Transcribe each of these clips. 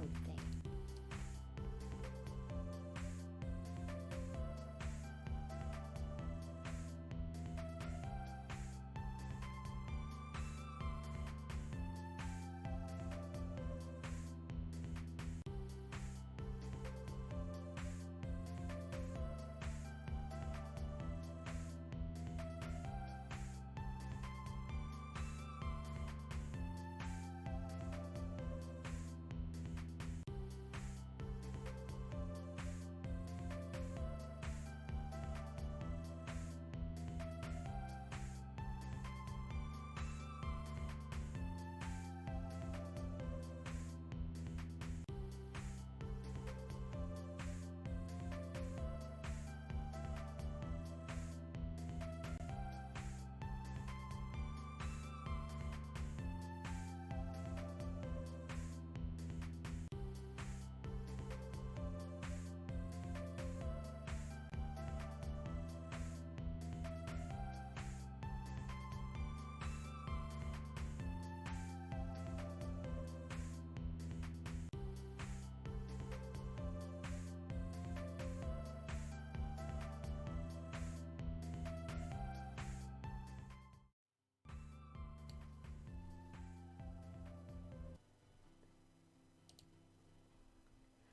wrong thing.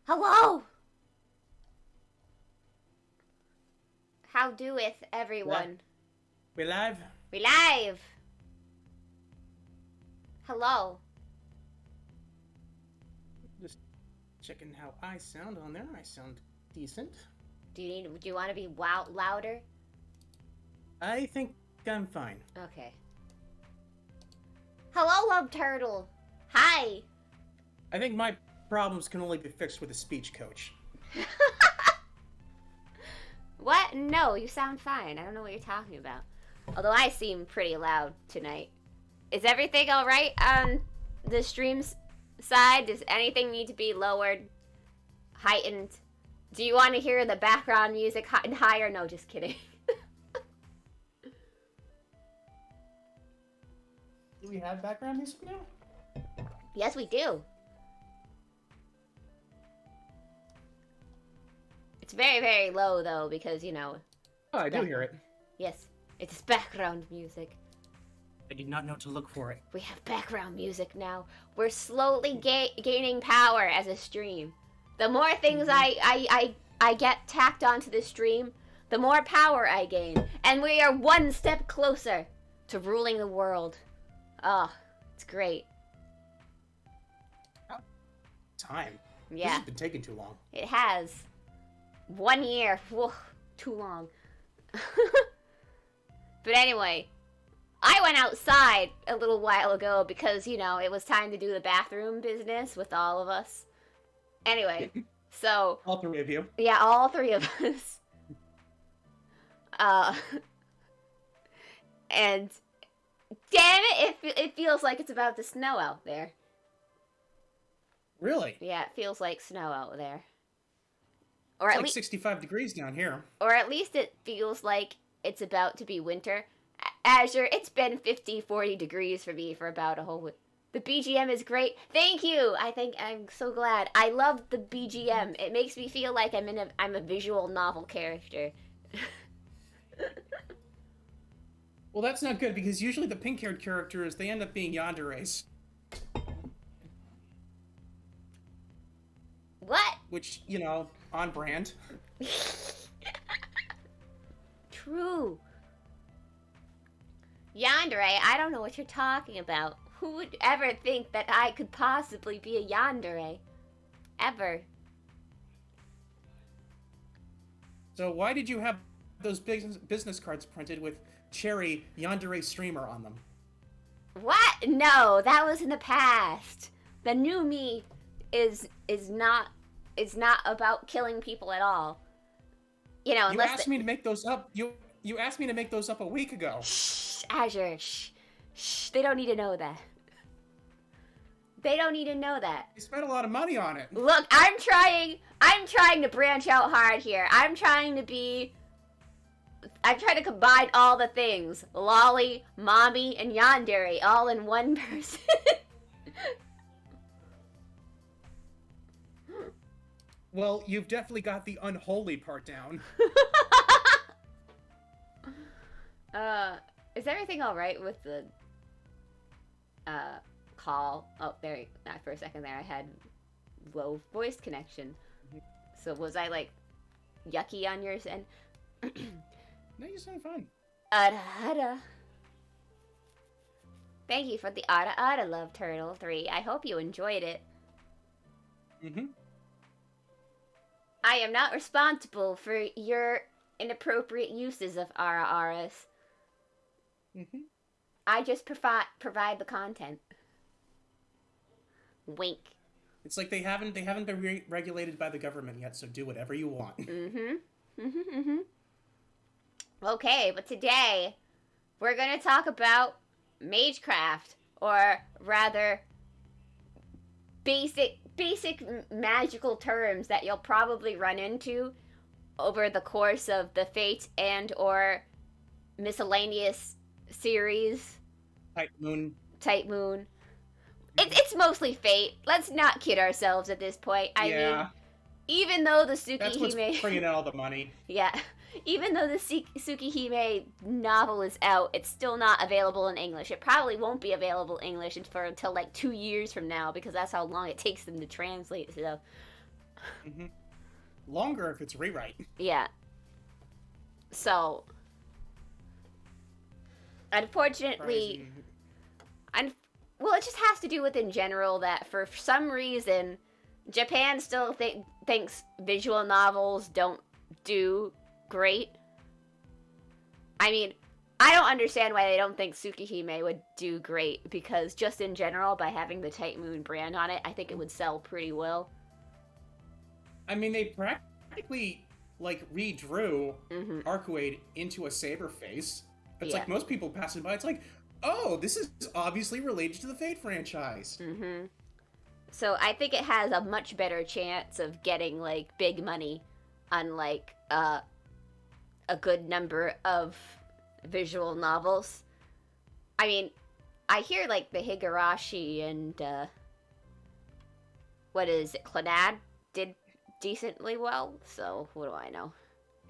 Hello! How doeth everyone? We live? We live! Hello. Just checking how I sound on there. I sound decent. Do you want to be louder? I think I'm fine. Okay. Hello, Love Turtle. Hi. I think my problems can only be fixed with a speech coach. What? No, you sound fine. I don't know what you're talking about. Although I seem pretty loud tonight. Is everything alright on the stream's side? Does anything need to be lowered? Heightened? Do you want to hear the background music higher? No, just kidding. Do we have background music now? Yes, we do. It's very, very low, though, because, you know... Oh, I do hear it. Yes, it's background music. I did not know to look for it. We have background music now. We're slowly gaining power as a stream. The more things I get tacked onto the stream, the more power I gain. And we are one step closer to ruling the world. Oh, it's great. Time. Yeah. This has been taking too long. It has. 1 year. Whoa, too long. But anyway, I went outside a little while ago because, you know, it was time to do the bathroom business with all of us. Anyway, so... All three of you. Yeah, all three of us. And... Damn it feels like it's about to snow out there. Really? Yeah, it feels like snow out there. Or it's like 65 degrees down here. Or at least it feels like it's about to be winter. Azure, it's been 50, 40 degrees for me for about a whole week. The BGM is great. Thank you! I'm so glad. I love the BGM. It makes me feel like I'm a visual novel character. Well, that's not good, because usually the pink-haired characters, they end up being yanderes. What? Which, you know, on brand. True. Yandere, I don't know what you're talking about. Who would ever think that I could possibly be a yandere? Ever. So why did you have those business cards printed with Cherry Yandere Streamer on them? What? No, that was in the past. The new me is not about killing people at all. You know, you asked me to make those up. You asked me to make those up a week ago. Shh, Azure. Shh. Shh. They don't need to know that. They don't need to know that. You spent a lot of money on it. Look, I'm trying to branch out hard here. I'm trying to combine all the things. Lolly, Mommy, and Yandere all in one person. Well, you've definitely got the unholy part down. Is everything alright with the, call? Oh, there, for a second there I had low voice connection. So was I, like, yucky on yours end? No, you sound fine. Ada. Thank you for the Ada Love Turtle 3. I hope you enjoyed it. I am not responsible for your inappropriate uses of Aras. I just provide the content. Wink. It's like they haven't been regulated by the government yet, so do whatever you want. Okay, but today we're gonna talk about Magecraft, or rather, basic magical terms that you'll probably run into over the course of the Fate and or miscellaneous series. Type Moon. It's mostly Fate. Let's not kid ourselves at this point. I mean, even though the Tsukihime... That's what's bringing in all the money. Yeah. Even though the Tsukihime novel is out, it's still not available in English. It probably won't be available in English until like 2 years from now, because that's how long it takes them to translate stuff. Longer if it's rewrite. Yeah. So, unfortunately... Well, it just has to do with, in general, that for some reason, Japan still thinks visual novels don't do great. I mean, I don't understand why they don't think Tsukihime would do great, because just in general, by having the Type Moon brand on it, I think it would sell pretty well. I mean, they practically, like, redrew Arcuade into a saber face. It's like most people passing by, it's like, oh, this is obviously related to the Fate franchise. So I think it has a much better chance of getting, like, big money, unlike a good number of visual novels. I mean, I hear, like, the Higurashi and, what is it, Clannad did decently well, so what do I know?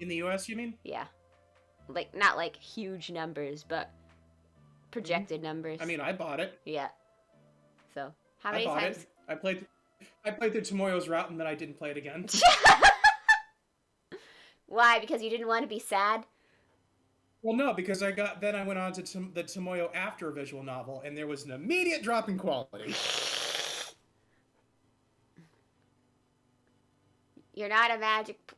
In the US, you mean? Yeah. Like, not, like, huge numbers, but projected numbers. I mean, I bought it. Yeah. So, how many times? I played through Tomoyo's route and then I didn't play it again. Why? Because you didn't want to be sad? Well, no, because I went on to the Tomoyo after visual novel, and there was an immediate drop in quality. You're not a magic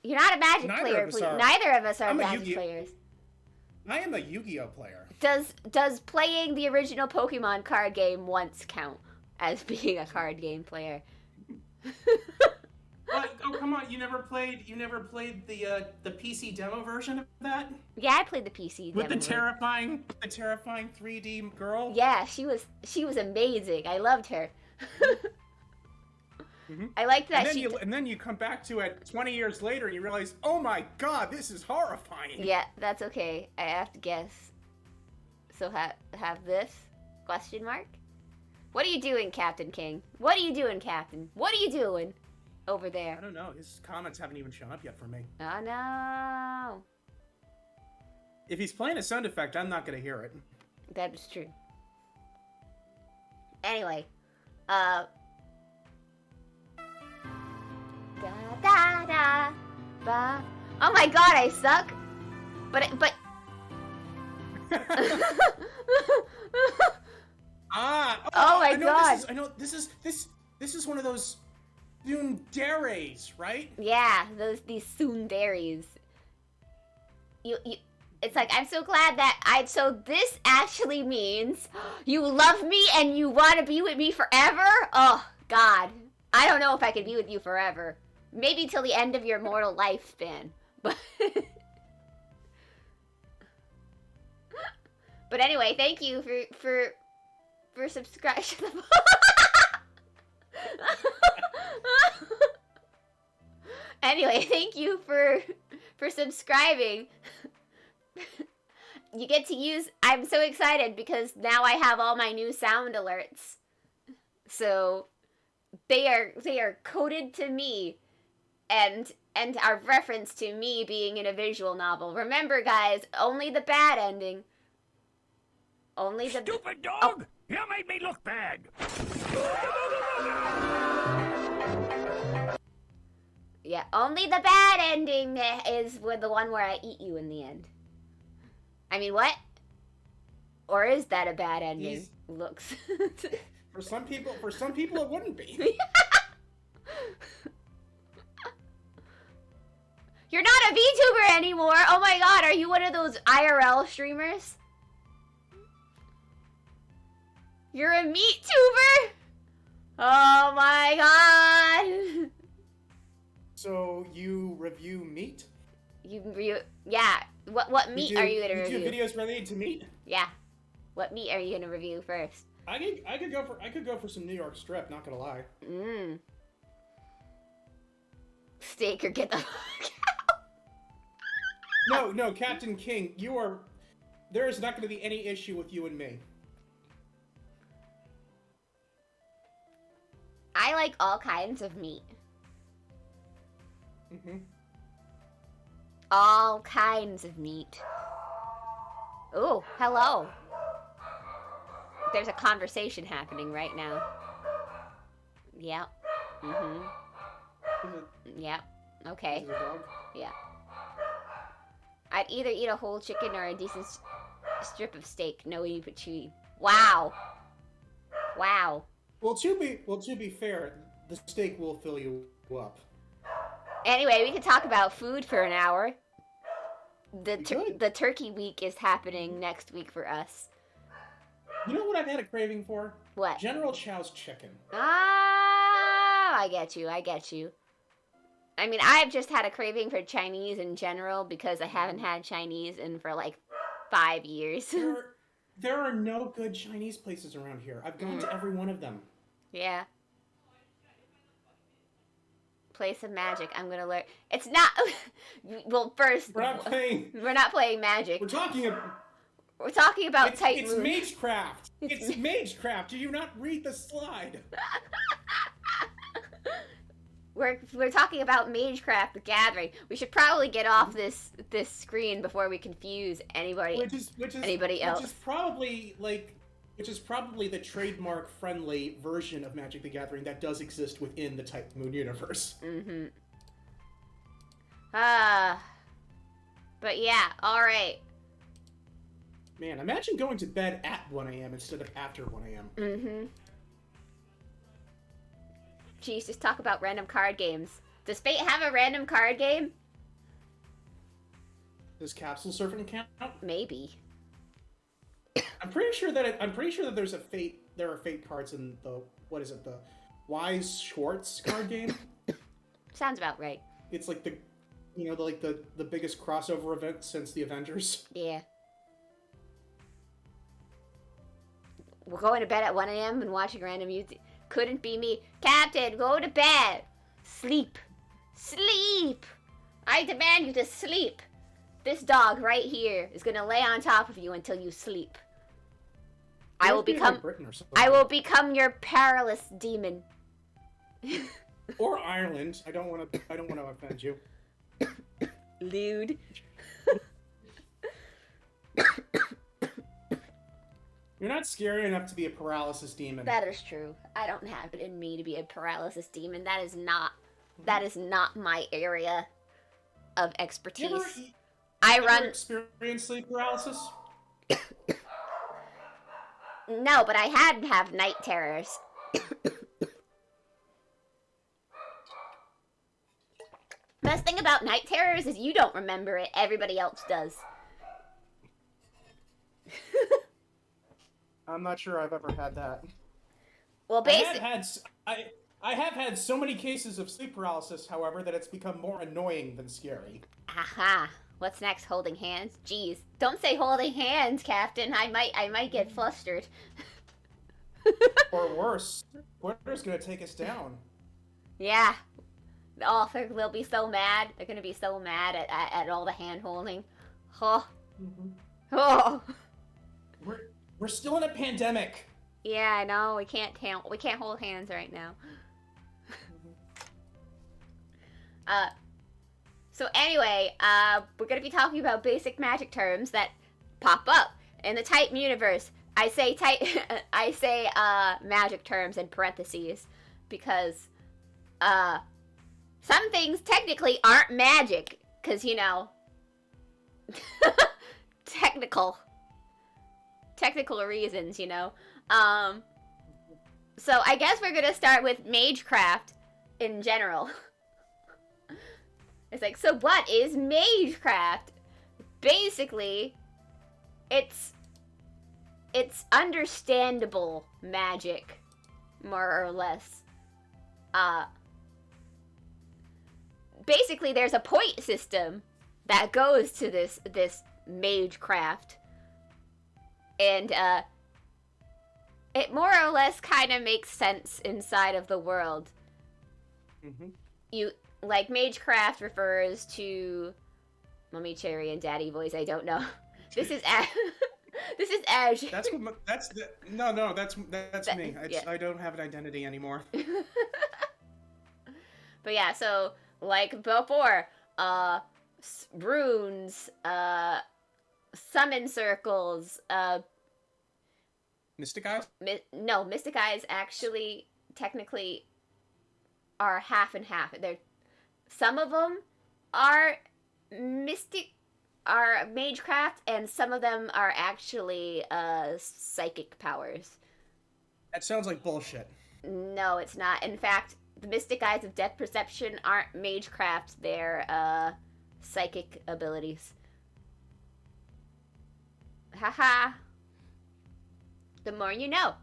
player. Neither of us are magic players. I am a Yu-Gi-Oh player. Does playing the original Pokemon card game once count as being a card game player? What? Oh, come on! You never played the PC demo version of that? Yeah, I played the PC demo. With the terrifying 3D girl? Yeah, she was amazing. I loved her. I liked that. And then you come back to it 20 years later and you realize, oh my god, this is horrifying. Yeah, that's okay. I have to guess. So have this? Question mark? What are you doing, Captain King? What are you doing, Captain? What are you doing over there? I don't know. His comments haven't even shown up yet for me. Oh no. If he's playing a sound effect, I'm not going to hear it. That is true. Anyway, da da ba. Oh my god, I suck. But oh my god. This is one of those Dunderes, right? Yeah, these Sundaries. You it's like, I'm so glad that so this actually means you love me and you want to be with me forever? Oh god. I don't know if I can be with you forever. Maybe till the end of your mortal lifespan. But But anyway, thank you for subscribing. Anyway, thank you for subscribing. You get to use... I'm so excited because now I have all my new sound alerts. So they are coded to me, and are referenced to me being in a visual novel. Remember, guys, only the bad ending. Only the stupid dog! Oh. You made me look bad. Yeah, only the bad ending is with the one where I eat you in the end. I mean, what? Or is that a bad ending? Looks. For some people, it wouldn't be. You're not a VTuber anymore. Oh my god, are you one of those IRL streamers? You're a meat tuber? Oh my god. So you review meat? Yeah. What meat are you gonna review? You do videos related to meat? Yeah. What meat are you gonna review first? I could go for some New York strip, not gonna lie. Steak or get the fuck out. No, Captain King, there is not gonna be any issue with you and me. I like all kinds of meat. All kinds of meat. Oh, hello. There's a conversation happening right now. Yep. Yep. Okay. Is it a dog? Yeah. I'd either eat a whole chicken or a decent strip of steak. No eat but chewy. Wow. Wow. Well, to be fair, the steak will fill you up. Anyway, we could talk about food for an hour. The turkey week is happening next week for us. You know what I've had a craving for? What? General Chow's chicken. Ah, I get you. I mean, I've just had a craving for Chinese in general because I haven't had Chinese for like 5 years. There are no good Chinese places around here. I've gone to every one of them. Yeah. Play some Magic. I'm gonna learn. It's not. Well, first we're not playing Magic. We're talking about Tight It's Moon. Magecraft. It's Magecraft. Do you not read the slide? We're talking about Magecraft, the Gathering. We should probably get off this screen before we confuse anybody else. Which is probably the trademark friendly version of Magic the Gathering that does exist within the Tight Moon universe. But yeah, alright. Man, imagine going to bed at 1 a.m. instead of after 1 a.m. Jeez, just talk about random card games. Does Fate have a random card game? Does Capsule Serpent count? Maybe. I'm pretty sure that there are Fate cards in the the Wise Schwartz card game. Sounds about right. It's like the biggest crossover event since the Avengers. Yeah. We're going to bed at 1 a.m. and watching random music. Couldn't be me. Captain, go to bed. Sleep. Sleep. I demand you to sleep. This dog right here is gonna lay on top of you until you sleep. I will become your perilous demon. Or Ireland. I don't want to offend you. Lewd. You're not scary enough to be a paralysis demon. That is true. I don't have it in me to be a paralysis demon. That is not my area of expertise. I run experience sleep paralysis? No, but I have night terrors. Best thing about night terrors is you don't remember it. Everybody else does. I'm not sure I've ever had that. Well, basically, I have had so many cases of sleep paralysis, however, that it's become more annoying than scary. Aha. What's next? Holding hands? Jeez. Don't say holding hands, Captain. I might get flustered. Or worse, Twitter's gonna take us down. Yeah. Oh, they'll be so mad. They're gonna be so mad at all the hand holding. Oh. Oh. We're still in a pandemic. Yeah, I know. We can't hold hands right now. So anyway, we're gonna be talking about basic magic terms that pop up in the Titan universe. I say magic terms in parentheses because some things technically aren't magic because technical reasons, So I guess we're gonna start with Magecraft in general. It's like, so what is Magecraft? Basically, it's understandable magic, more or less. Basically, there's a point system that goes to this Magecraft, and it more or less kind of makes sense inside of the world. Magecraft refers to Mummy Cherry and Daddy Voice. I don't know. This is Ash. That's me. I don't have an identity anymore. But yeah, so like before, runes, summon circles, Mystic Eyes? No, Mystic Eyes actually technically are half and half. Some of them are Magecraft, and some of them are actually psychic powers. That sounds like bullshit. No, it's not. In fact, the Mystic Eyes of Depth Perception aren't Magecraft, they're psychic abilities. Haha. The more you know.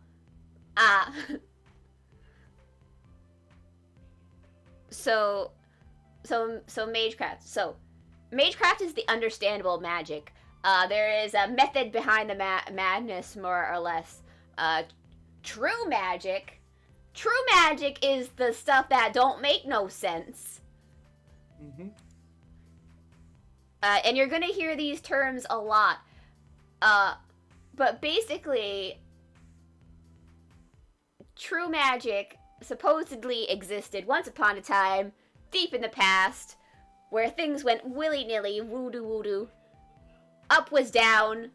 So Magecraft. So Magecraft is the understandable magic. There is a method behind the madness, more or less. True magic is the stuff that don't make no sense. And you're gonna hear these terms a lot. But basically, true magic supposedly existed once upon a time, deep in the past, where things went willy-nilly, voodoo. Up was down.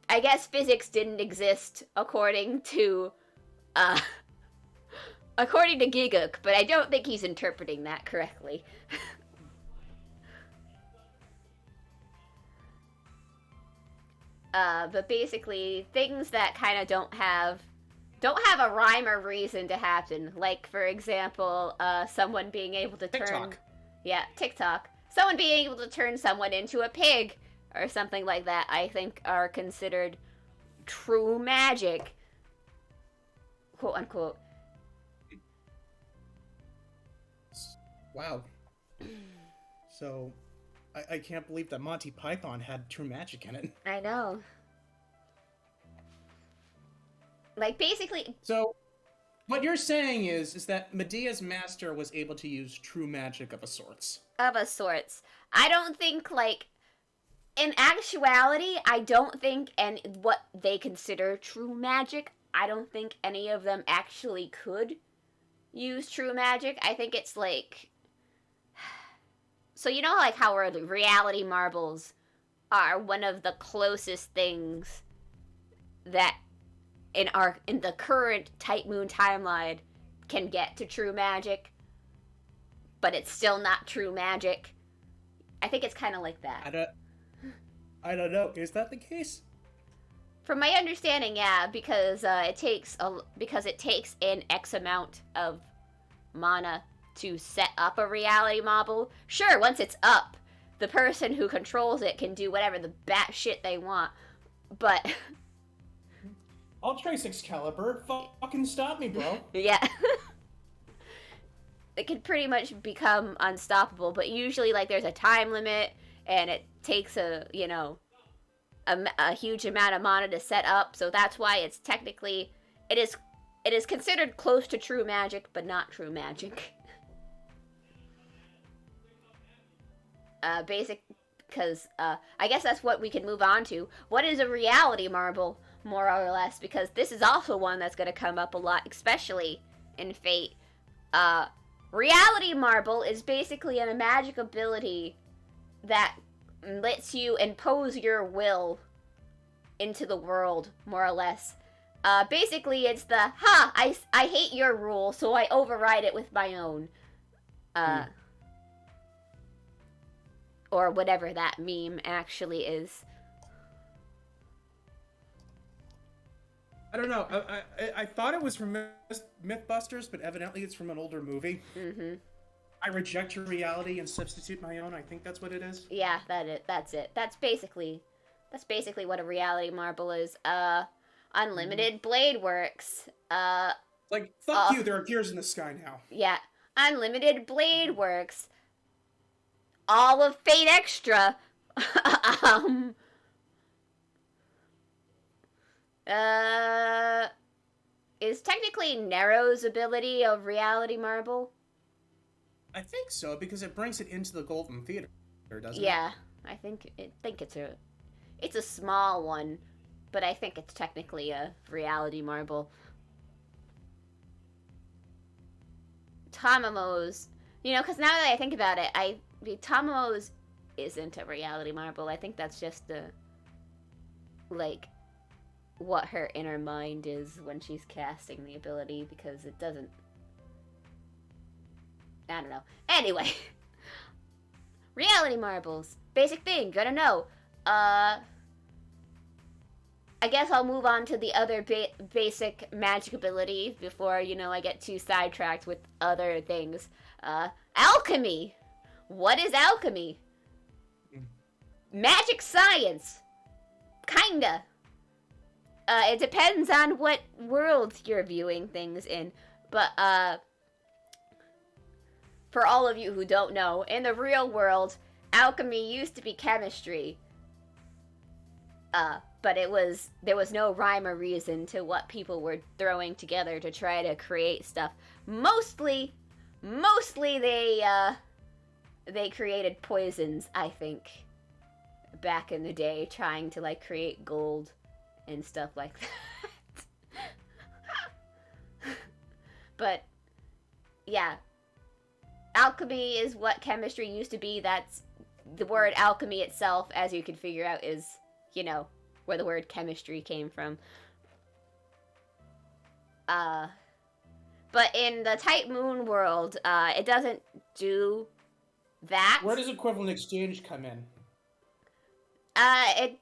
I guess physics didn't exist, according to Gigook, but I don't think he's interpreting that correctly. But basically, things that kind of don't have a rhyme or reason to happen. Like, for example, someone being able to TikTok. TikTok. Someone being able to turn someone into a pig or something like that, I think are considered true magic. Quote unquote. Wow. So, I can't believe that Monty Python had true magic in it. I know. Like, basically... So, what you're saying is that Medea's master was able to use true magic of a sorts. Of a sorts. I don't think, in actuality, I don't think what they consider true magic, I don't think any of them actually could use true magic. I think it's so you know how reality marbles are one of the closest things that in the current Tight Moon timeline can get to true magic, but it's still not true magic. I think it's kind of like that. I don't know. Is that the case? From my understanding, yeah, because it takes an X amount of mana to set up a reality marble. Sure, once it's up, the person who controls it can do whatever the bat shit they want, but... I'll trace Excalibur. Fucking stop me, bro. Yeah. It can pretty much become unstoppable, but usually, there's a time limit, and it takes a huge amount of mana to set up, so that's why it's technically... It is considered close to true magic, but not true magic. Because I guess that's what we can move on to. What is a reality marble, more or less? Because this is also one that's going to come up a lot, especially in Fate. Reality Marble is basically a magic ability that lets you impose your will into the world, more or less. Basically, it's the, I hate your rule, so I override it with my own. Or whatever that meme actually is. I don't know. I thought it was from Mythbusters, but evidently it's from an older movie. Mm-hmm. I reject your reality and substitute my own. I think that's what it is. Yeah, that's it. That's basically what a reality marble is. Unlimited Blade Works. Like, fuck you, there are gears in the sky now. Yeah. Unlimited Blade Works. All of Fate Extra. Is technically Nero's ability of reality marble? I think so, because it brings it into the Golden Theater, doesn't it? Yeah, I think it's a small one, but I think it's technically a reality marble. Tamamo's, because now that I think about it, Tamamo's isn't a reality marble. I think that's just what her inner mind is when she's casting the ability, because it doesn't... I don't know. Anyway. Reality marbles. Basic thing, gotta know. I guess I'll move on to the other basic magic ability before, I get too sidetracked with other things. Alchemy! What is alchemy? Magic science! Kinda. It depends on what world you're viewing things in. But, for all of you who don't know, in the real world, alchemy used to be chemistry. But there was no rhyme or reason to what people were throwing together to try to create stuff. Mostly they created poisons, I think, back in the day, trying to, create gold and stuff like that. But, yeah. Alchemy is what chemistry used to be. That's the word alchemy itself, as you can figure out, is, where the word chemistry came from. But in the Type Moon world, it doesn't do that. Where does equivalent exchange come in? I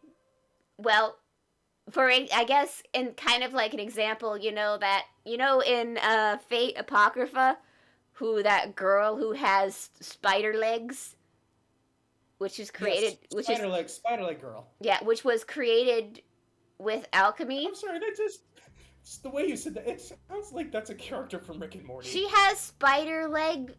guess in kind of like an example, in Fate Apocrypha, that girl who has spider legs, which is created, yes, spider leg girl. Yeah, which was created with alchemy. I'm sorry, it's the way you said that. It sounds like that's a character from Rick and Morty. She has spider leg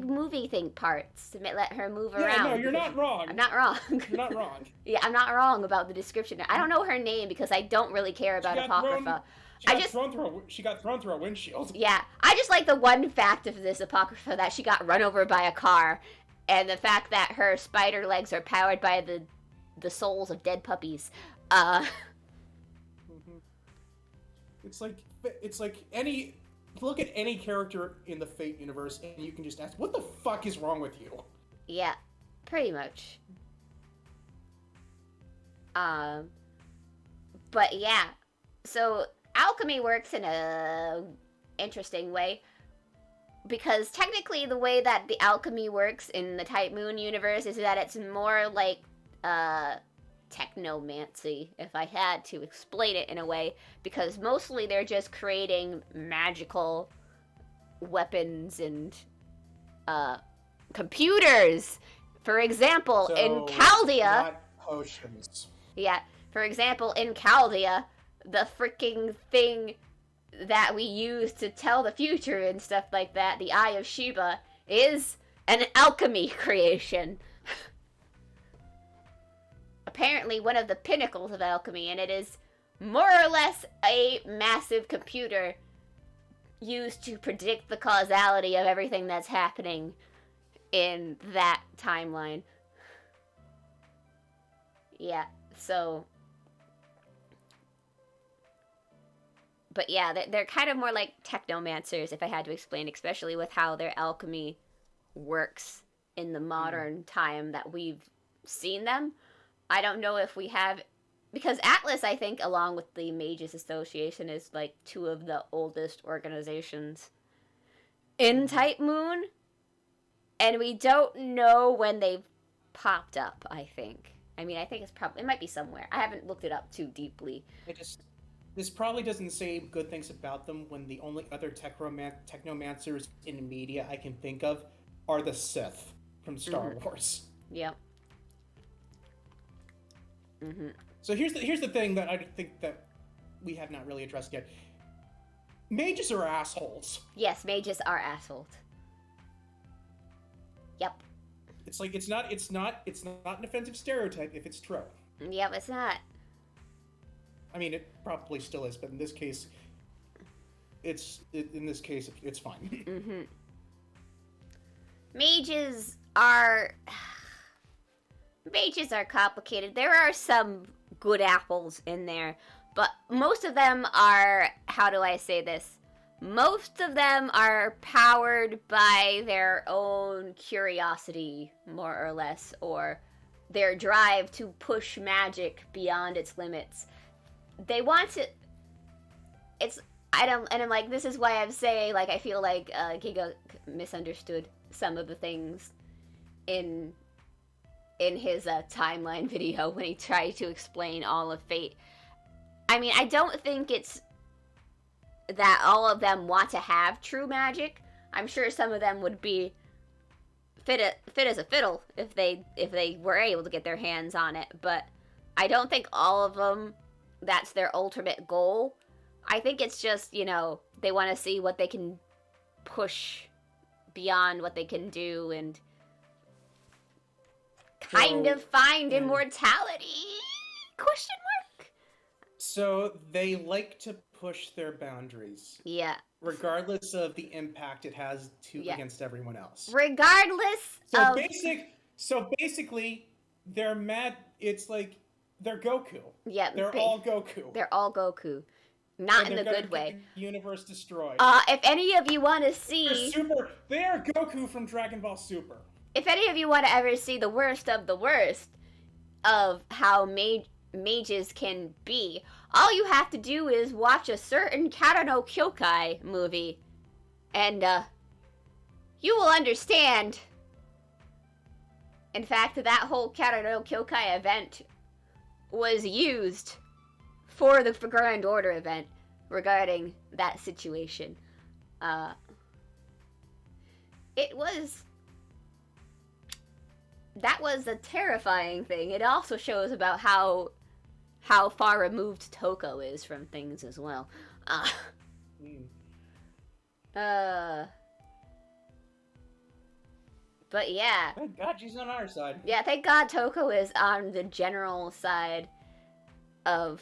movie thing parts to let her move around. Yeah, no, you're not wrong. I'm not wrong. You're not wrong. Yeah, I'm not wrong about the description. I don't know her name because I don't really care about Apocrypha. She got thrown through a windshield. Yeah, I just like the one fact of this Apocrypha that she got run over by a car, and the fact that her spider legs are powered by the souls of dead puppies. It's like any... Look at any character in the Fate universe, and you can just ask, what the fuck is wrong with you? Yeah, pretty much. But yeah, so alchemy works in a interesting way, because technically the way that the alchemy works in the Type Moon universe is that it's more like technomancy, if I had to explain it in a way, because mostly they're just creating magical weapons and computers. For example, in Chaldea... Not potions. Yeah, for example, in Chaldea, the freaking thing that we use to tell the future and stuff like that, the Eye of Sheba, is an alchemy creation. Apparently one of the pinnacles of alchemy, and it is more or less a massive computer used to predict the causality of everything that's happening in that timeline. Yeah, so But yeah, they're kind of more like technomancers, if I had to explain, especially with how their alchemy works in the modern time that we've seen them. I don't know if we have, because Atlas, I think, along with the Mages Association, is like two of the oldest organizations in Type Moon, and we don't know when they've popped up. I think. I mean, I think it might be somewhere. I haven't looked it up too deeply. This probably doesn't say good things about them when the only other technomancers in media I can think of are the Sith from Star Wars. Yep. So here's the thing that I think that we have not really addressed yet. Mages are assholes. Yes, mages are assholes. Yep. It's like it's not an offensive stereotype if it's true. Yep, it's not. I mean, it probably still is, but in this case, it's fine. Mages are complicated. There are some good apples in there, but most of them are, how do I say this? Most of them are powered by their own curiosity, more or less, or their drive to push magic beyond its limits. They want to. I'm like, this is why I'm saying, like, I feel like Giga misunderstood some of the things in his timeline video when he tried to explain all of Fate. I mean, I don't think it's that all of them want to have true magic. I'm sure some of them would be fit as a fiddle if they were able to get their hands on it, but I don't think all of them that's their ultimate goal. I think it's just, they want to see what they can push beyond what they can do and kind of find immortality? Question mark? So they like to push their boundaries. Yeah. Regardless of the impact it has against everyone else. Regardless of... So basically, they're mad. It's like they're Goku. Yeah. They're all Goku. They're all Goku. Not in the good way. The universe destroyed. If any of you want to see... They are Goku from Dragon Ball Super. If any of you want to ever see the worst of the worst of how mages can be, all you have to do is watch a certain Kata no Kyokai movie, and you will understand. In fact, that whole Kata no Kyokai event was used for the Grand Order event regarding that situation. That was a terrifying thing. It also shows about how far removed Toko is from things as well. But yeah. Thank God she's on our side. Yeah, thank God Toko is on the general side of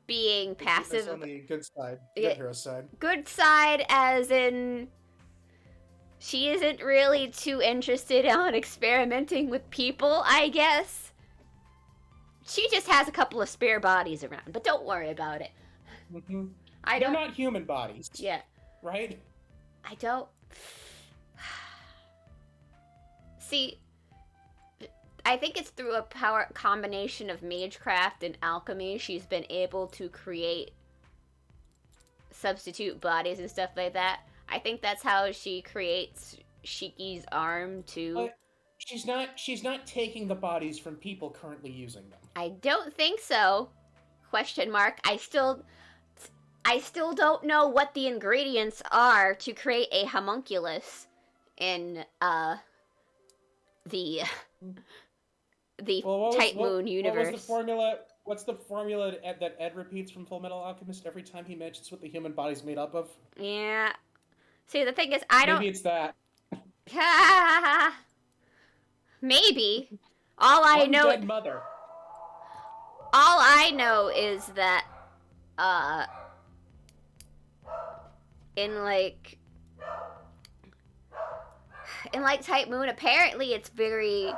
being passive. That's on the good side. Good hero side. Good side as in she isn't really too interested in experimenting with people, I guess. She just has a couple of spare bodies around, but don't worry about it. Mm-hmm. They're not human bodies. Yeah. Right? I don't... See, I think it's through a power combination of Magecraft and Alchemy she's been able to create substitute bodies and stuff like that. I think that's how she creates Shiki's arm too. But she's not taking the bodies from people currently using them. I don't think so. Question mark. I still don't know what the ingredients are to create a homunculus in the Type Moon universe. What's the formula that Ed repeats from Full Metal Alchemist every time he mentions what the human body's made up of? Yeah. See, the thing is, Maybe it's that. Maybe. All I know... Dead mother. All I know is that, in Type Moon, apparently it's very...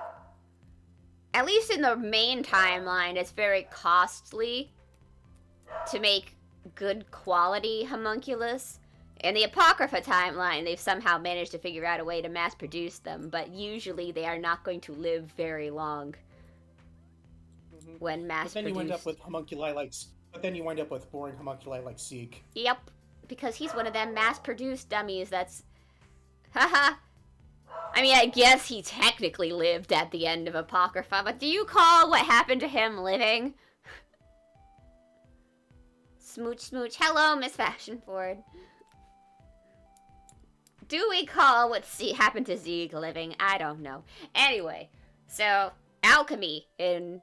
At least in the main timeline, it's very costly to make good quality homunculus. In the Apocrypha timeline, they've somehow managed to figure out a way to mass produce them, but usually they are not going to live very long when mass produced. But then you end up with homunculi like... But then you wind up with boring homunculi like Zeke. Yep, because he's one of them mass-produced dummies that's... Haha. I mean, I guess he technically lived at the end of Apocrypha, but do you call what happened to him living? Smooch, smooch. Hello, Miss Fashion Ford. Do we call what happened to Zeke living? I don't know. Anyway, so, Alchemy, and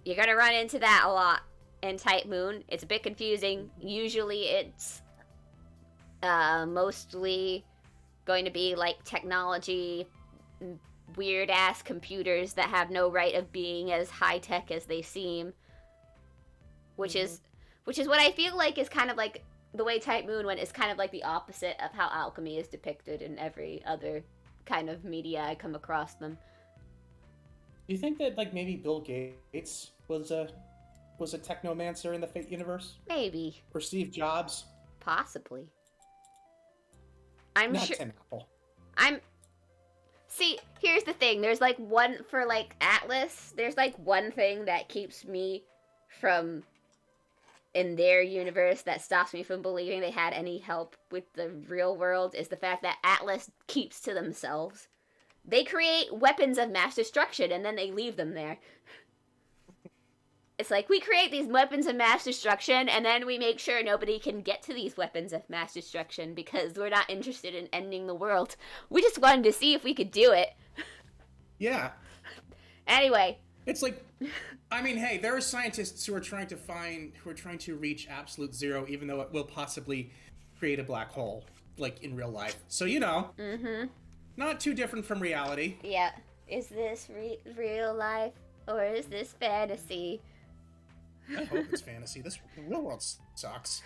you're gonna run into that a lot in Type Moon. It's a bit confusing. Usually it's mostly going to be like technology, weird-ass computers that have no right of being as high-tech as they seem. Which is what I feel like is kind of like the way Type Moon went, is kind of like the opposite of how alchemy is depicted in every other kind of media I come across them. Do you think that, like, maybe Bill Gates was a technomancer in the Fate universe? Maybe. Or Steve Jobs? Possibly. I'm Not sure. Tim Apple. See, here's the thing. There's like one for like Atlas. There's like one thing that keeps me from, in their universe, that stops me from believing they had any help with the real world, is the fact that Atlas keeps to themselves. They create weapons of mass destruction and then they leave them there. It's like, we create these weapons of mass destruction and then we make sure nobody can get to these weapons of mass destruction because we're not interested in ending the world. We just wanted to see if we could do it. Yeah. Anyway. It's like, I mean, hey, there are scientists who are trying to reach absolute zero, even though it will possibly create a black hole, like in real life. So, you know, not too different from reality. Yeah. Is this real life or is this fantasy? I hope it's fantasy. The real world sucks.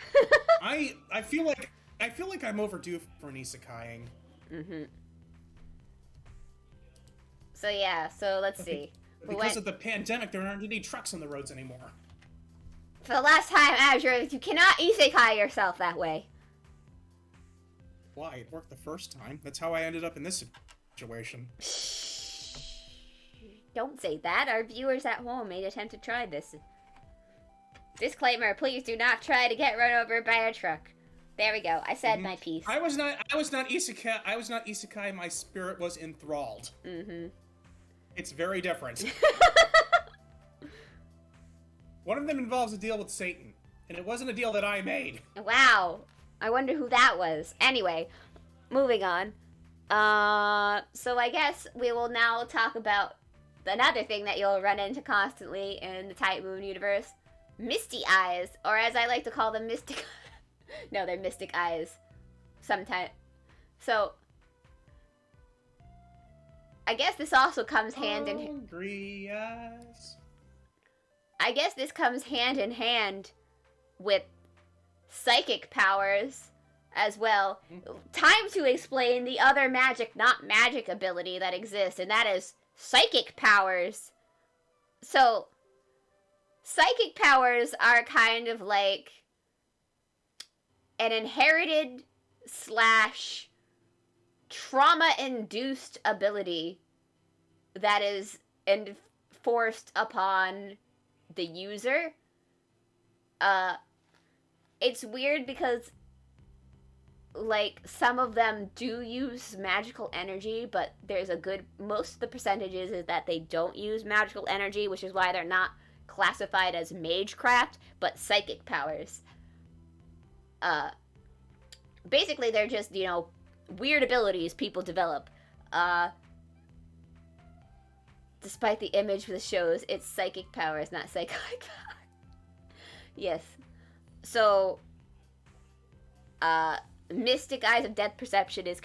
I feel like I'm overdue for an isekaiing. So yeah, so let's see. Because of the pandemic, there aren't any trucks on the roads anymore. For the last time, Azure, you cannot isekai yourself that way. Why? It worked the first time. That's how I ended up in this situation. Don't say that. Our viewers at home may attempt to try this. Disclaimer, please do not try to get run over by a truck. There we go. I said my piece. I was not isekai, my spirit was enthralled. It's very different. One of them involves a deal with Satan, and it wasn't a deal that I made. Wow. I wonder who that was. Anyway, moving on. So I guess we will now talk about another thing that you'll run into constantly in the Type Moon universe. Misty Eyes, or as I like to call them, Mystic... No, they're Mystic Eyes. Sometimes. So, I guess this also comes hand in... Hungry eyes. I guess this comes hand in hand with psychic powers as well. Time to explain the other magic, not magic ability that exists, and that is psychic powers. So, psychic powers are kind of like an inherited / trauma-induced ability that is enforced upon the user. It's weird because, like, some of them do use magical energy, but there's most of the percentages is that they don't use magical energy, which is why they're not classified as Magecraft, but psychic powers. Basically, they're just, you know, weird abilities people develop. Despite the image this shows, it's psychic powers, not psychic powers. Yes. So, Mystic Eyes of Depth Perception is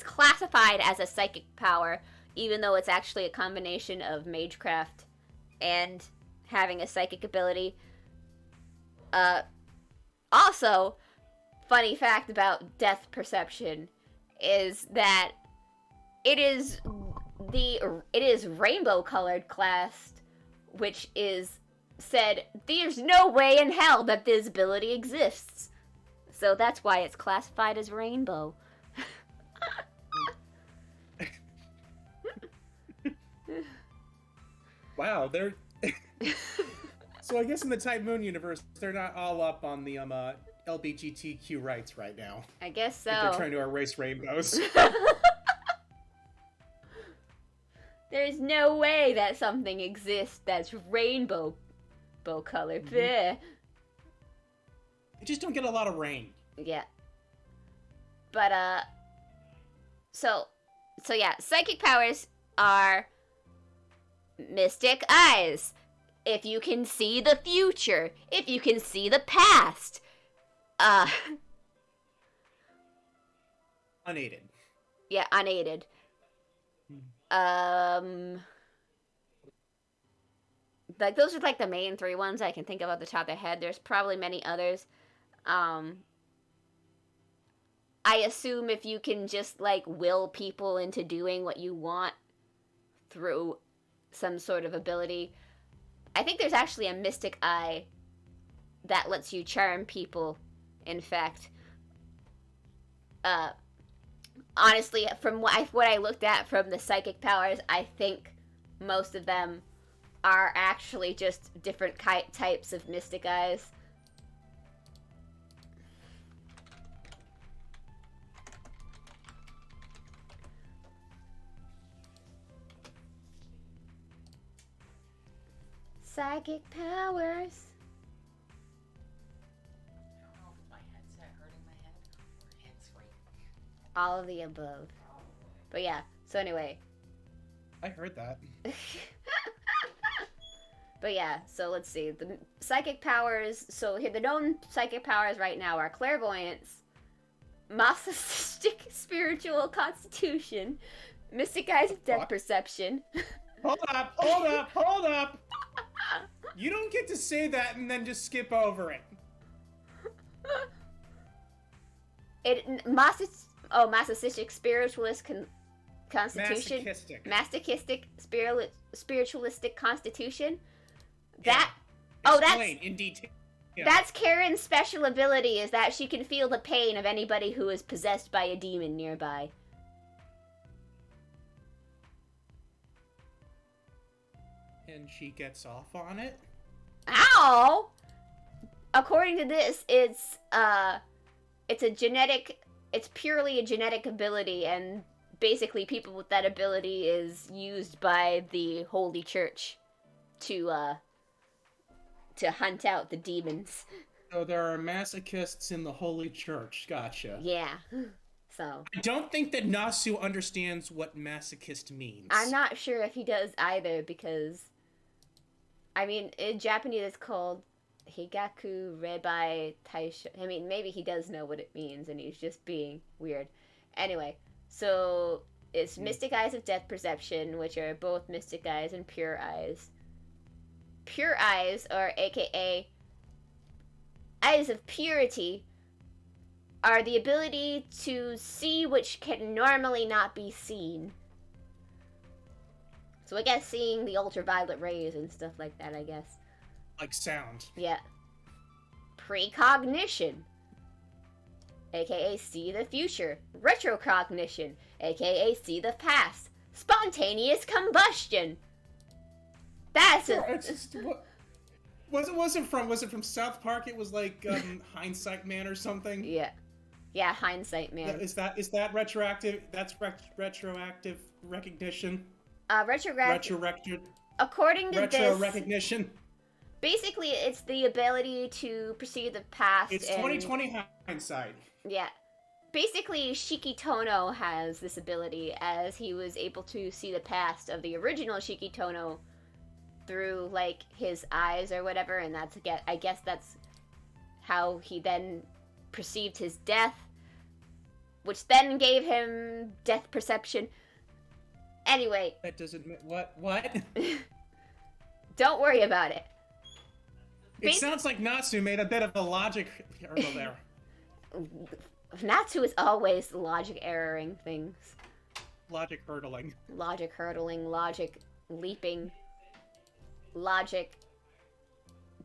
classified as a psychic power, even though it's actually a combination of Magecraft and having a psychic ability. Also, funny fact about Depth Perception is that it is rainbow colored classed, which is said, there's no way in hell that this ability exists. So that's why it's classified as rainbow. Wow, they're... So I guess in the Type Moon universe, they're not all up on the LGBTQ rights right now. I guess so. They're trying to erase rainbows. There's no way that something exists that's rainbow color. Mm-hmm. Bleh. They just don't get a lot of rain. Yeah. But, so yeah, psychic powers are mystic eyes. If you can see the future, if you can see the past. Unaided. Yeah, unaided. Like, those are, like, the main three ones I can think of off the top of the head. There's probably many others. I assume if you can just, like, will people into doing what you want through some sort of ability. I think there's actually a mystic eye that lets you charm people, in fact. Honestly, from what I looked at from the psychic powers, I think most of them are actually just different types of mystic eyes. Psychic powers. I don't know if it's my headset hurting my head or it's like... All of the above. But yeah, so anyway. I heard that. But yeah, so let's see. The psychic powers, so here, the known psychic powers right now are clairvoyance, masochistic spiritual constitution, mystic eyes of depth perception. Hold up! You don't get to say that and then just skip over it. Masochistic spiritualist constitution. Masochistic spiritualistic constitution. Explain in detail. Yeah. That's Karen's special ability, is that she can feel the pain of anybody who is possessed by a demon nearby. And she gets off on it? Ow! According to this, it's purely a genetic ability, and basically people with that ability is used by the Holy Church to hunt out the demons. So there are masochists in the Holy Church. Gotcha. Yeah. So I don't think that Nasu understands what masochist means. I'm not sure if he does either, because I mean, in Japanese it's called Higaku Rebai Taisho. I mean, maybe he does know what it means and he's just being weird. Anyway, so it's mystic eyes of depth perception, which are both mystic eyes and pure eyes. Pure eyes, or aka eyes of purity, are the ability to see which can normally not be seen. So I guess seeing the ultraviolet rays and stuff like that, I guess. Like sound. Yeah. Precognition, aka see the future. Retrocognition, aka see the past. Spontaneous combustion. That's Was it from South Park? It was like Hindsight Man or something. Yeah, Hindsight Man. Is that retroactive? That's retroactive recognition. Retroactive. According to retro this, recognition. Basically, it's the ability to perceive the past. It's 2020 hindsight. Yeah. Basically, Shikitono has this ability, as he was able to see the past of the original Shikitono through, like, his eyes or whatever, and I guess that's how he then perceived his death, which then gave him death perception. Anyway. That doesn't... What? Don't worry about it. It sounds like Natsu made a bit of a logic error there. Natsu is always logic erroring things. Logic hurdling. Logic hurdling, logic leaping, logic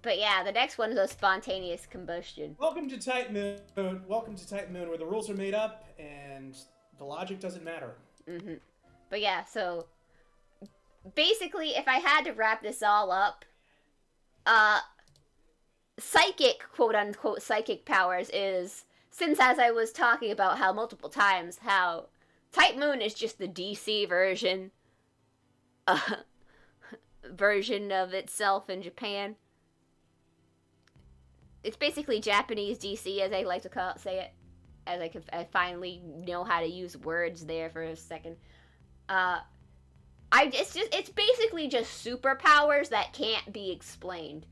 But yeah, the next one is a spontaneous combustion. Welcome to Titan Moon. Welcome to Titan Moon, where the rules are made up and the logic doesn't matter. Mm-hmm. But yeah, so basically, if I had to wrap this all up, psychic, quote-unquote, psychic powers is, since as I was talking about how multiple times, how Type Moon is just the DC version of itself in Japan. It's basically Japanese DC, as I like to say it. As I finally know how to use words there for a second. It's basically just superpowers that can't be explained.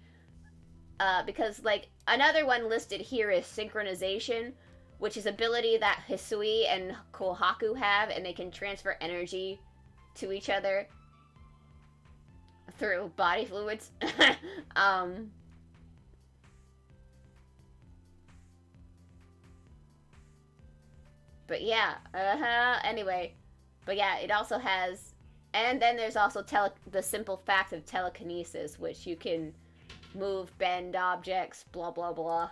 Because, like, another one listed here is synchronization, which is ability that Hisui and Kohaku have, and they can transfer energy to each other through body fluids. But yeah, anyway. But yeah, it also has, and then there's also the simple fact of telekinesis, which you can move, bend objects, blah blah blah.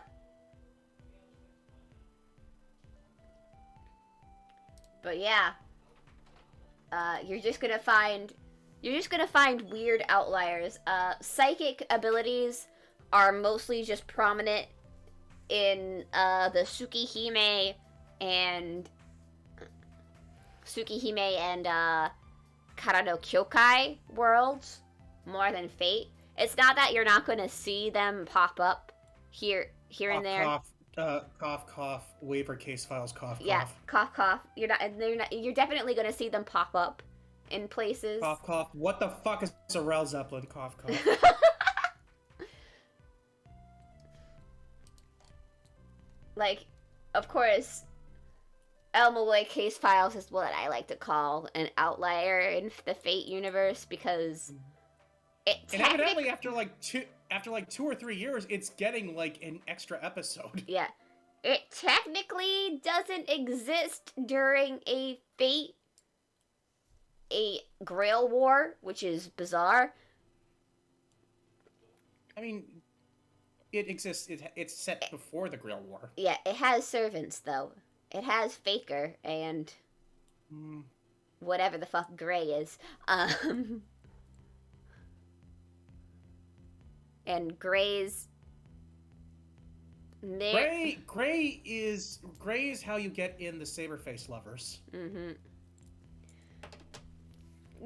But yeah, you're just gonna find weird outliers. Psychic abilities are mostly just prominent in the Tsukihime and Kara no Kyokai worlds more than Fate. It's not that you're not going to see them pop up here and there. Cough, cough. Waiver case files. Cough, cough. Yeah, cough, cough. You're definitely going to see them pop up in places. Cough, cough. What the fuck is a Rel Zeppelin? Cough, cough. Like, of course, El Malloy case files is what I like to call an outlier in the Fate universe, because and evidently after like 2 or 3 years, it's getting like an extra episode. Yeah. It technically doesn't exist during a Grail War, which is bizarre. I mean, it exists. It's set before the Grail War. Yeah, it has servants, though. It has Faker and whatever the fuck Gray is. And Gray's Gray is how you get in the Saberface lovers. Mm-hmm.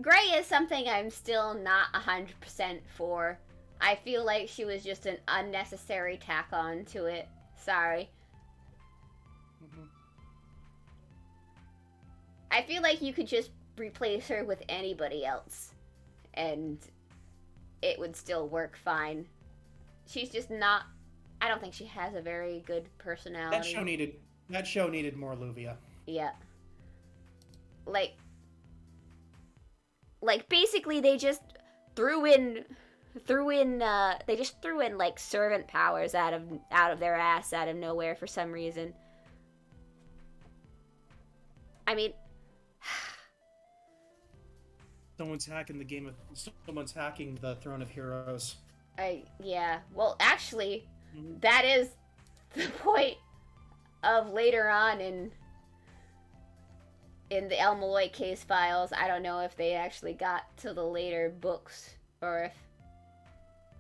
Gray is something I'm still not 100% for. I feel like she was just an unnecessary tack on to it. Sorry. Mm-hmm. I feel like you could just replace her with anybody else, and it would still work fine. She's just not... I don't think she has a very good personality. That show needed more Luvia. Yeah. Like basically they just threw in like servant powers out of their ass out of nowhere for some reason. I mean, someone's hacking the Throne of Heroes. Yeah. Well, actually, that is the point of later on in the El Malloy case files. I don't know if they actually got to the later books, or if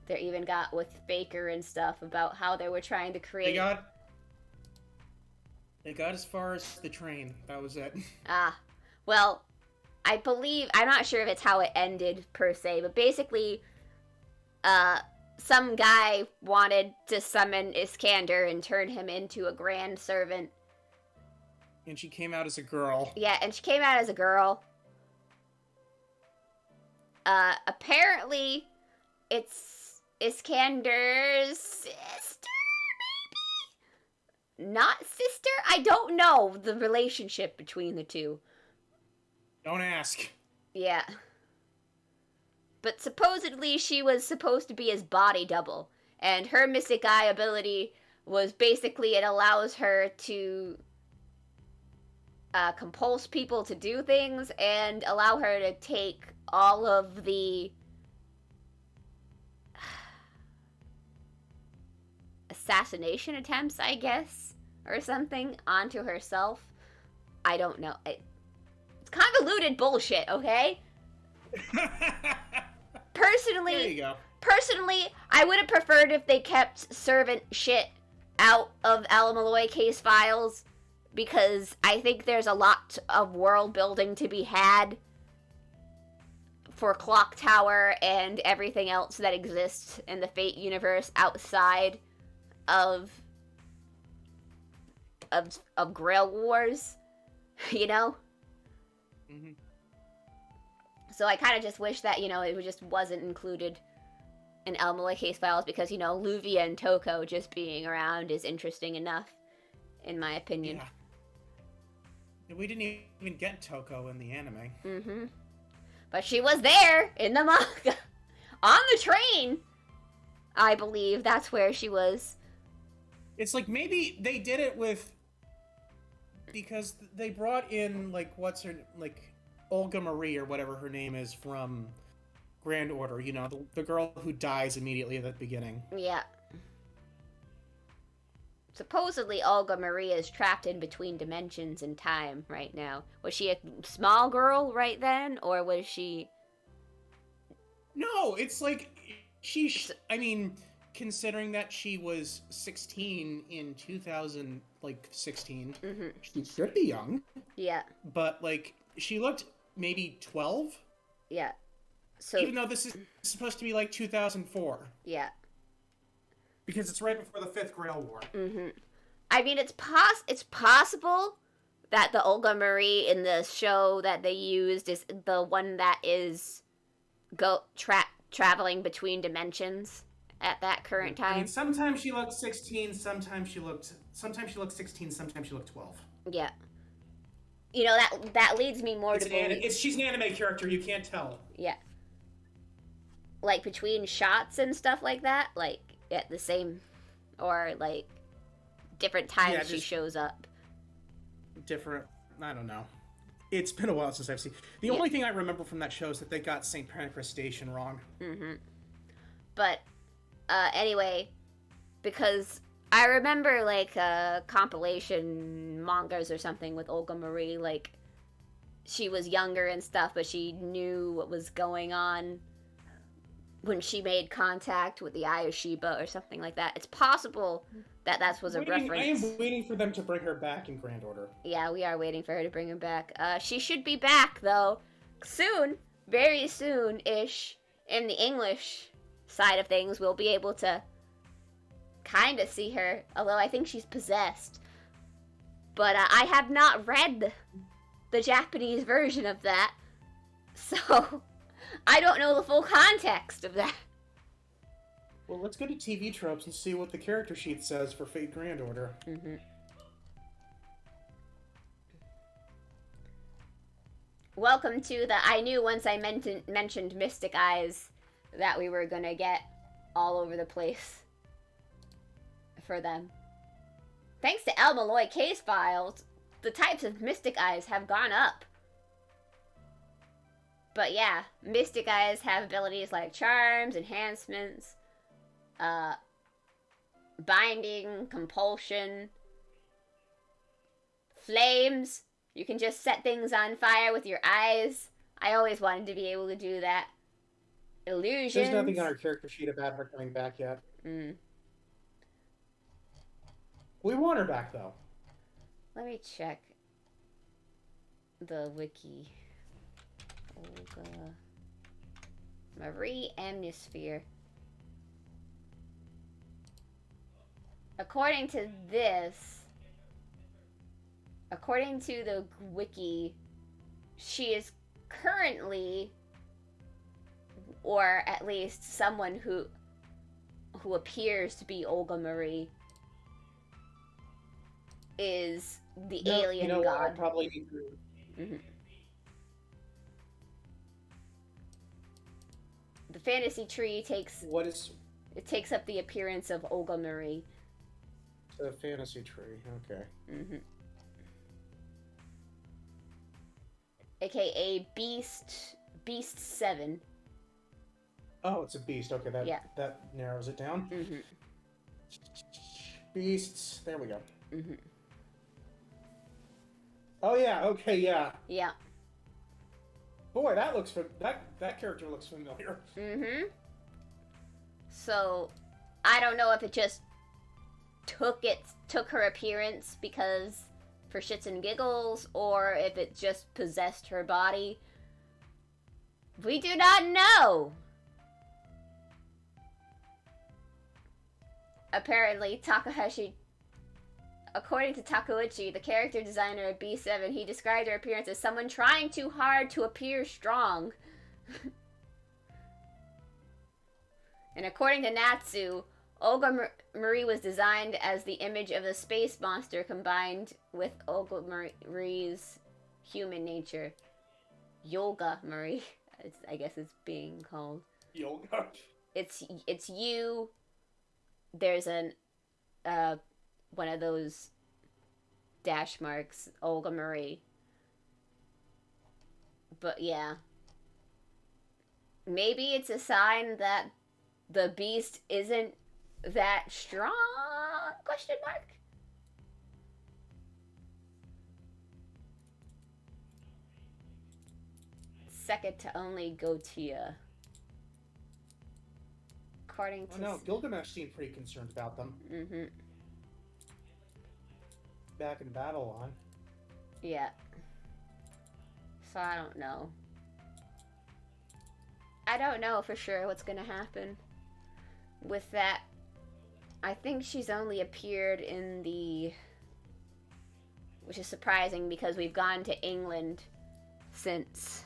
they even got with Baker and stuff about how they were trying to create... They got as far as the train. That was it. Well, I believe... I'm not sure if it's how it ended, per se, but basically, some guy wanted to summon Iskander and turn him into a grand servant. And she came out as a girl. Yeah, and she came out as a girl. Apparently, it's Iskander's sister, maybe? Not sister? I don't know the relationship between the two. Don't ask. Yeah. But supposedly she was supposed to be his body double. And her Mystic Eye ability was basically it allows her to compulse people to do things and allow her to take all of the assassination attempts, I guess, or something, onto herself. I don't know. It's convoluted bullshit, okay? Personally, there you go. Personally, I would have preferred if they kept servant shit out of Alamaloy case files, because I think there's a lot of world building to be had for Clock Tower and everything else that exists in the Fate universe outside of Grail Wars, you know? Mm-hmm. So I kind of just wish that, it just wasn't included in Alamaloy case files, because, Luvia and Toko just being around is interesting enough, in my opinion. Yeah. We didn't even get Toko in the anime. Mm-hmm. But she was there in the manga. On the train! I believe that's where she was. It's like maybe they did it because they brought in, Olga Marie or whatever her name is from Grand Order, the girl who dies immediately at the beginning. Yeah. Supposedly Olga Marie is trapped in between dimensions and time right now. Was she a small girl right then, or was she... No, it's like, considering that she was 16 in 2016, she should be young. Yeah. But, she looked maybe 12? Yeah. So... Even though this is supposed to be, 2004. Yeah. Because it's right before the Fifth Grail War. Mm-hmm. I mean, it's possible that the Olga Marie in the show that they used is the one that is traveling between dimensions at that current time. I mean, sometimes she looked 16, sometimes she looked 16, sometimes she looked 12. Yeah. That leads me more to believe... She's an anime character, you can't tell. Yeah. Between shots and stuff like that, at the same, or different times she shows up. Different, I don't know. It's been a while since I've seen. The only thing I remember from that show is that they got St. Pancras Station wrong. Mm-hmm. But anyway, because I remember compilation mangas or something with Olga Marie, she was younger and stuff, but she knew what was going on when she made contact with the Ayoshiba or something like that. It's possible that was a reference. I am waiting for them to bring her back in Grand Order. Yeah, we are waiting for her to bring her back. She should be back, though, soon, very soon-ish, in the English side of things. We'll be able to kind of see her, although I think she's possessed. But I have not read the Japanese version of that, so... I don't know the full context of that. Well, let's go to TV Tropes and see what the character sheet says for Fate Grand Order. Mm-hmm. Welcome to the... I knew once I mentioned Mystic Eyes that we were gonna get all over the place for them. Thanks to Alamaloy case files, the types of Mystic Eyes have gone up. But yeah, Mystic Eyes have abilities like charms, enhancements, binding, compulsion, flames. You can just set things on fire with your eyes. I always wanted to be able to do that. Illusions. There's nothing on our character sheet about her coming back yet. Mm. We want her back, though. Let me check the wiki. Olga Marie Amnisphere. According to the wiki, she is currently, or at least someone who appears to be Olga Marie, is the alien god. What? I probably need to... Mm-hmm. The fantasy tree takes up the appearance of Olga Marie. The fantasy tree, okay. Mm-hmm. AKA Beast 7. Oh, it's a beast. Okay, that narrows it down. Mm-hmm. Beasts. There we go. Mm-hmm. Oh yeah. Okay. Yeah. Yeah. Boy, that character looks familiar. Mm-hmm. So, I don't know if it just took her appearance because for shits and giggles, or if it just possessed her body. We do not know. Apparently, according to Takeuchi, the character designer of B7, he described her appearance as someone trying too hard to appear strong. And according to Natsu, Olga Marie was designed as the image of a space monster combined with Olga Marie's human nature. Yoga Marie, I guess it's being called. Yoga. It's you. There's one of those dash marks, Olga Marie. But yeah. Maybe it's a sign that the beast isn't that strong? Question mark? Second to only Gotia. According to... Oh no, Gilgamesh seemed pretty concerned about them. Mm-hmm. Back in Babylon. Yeah. So I don't know. I don't know for sure what's gonna happen with that. I think she's only appeared in the... Which is surprising because we've gone to England since...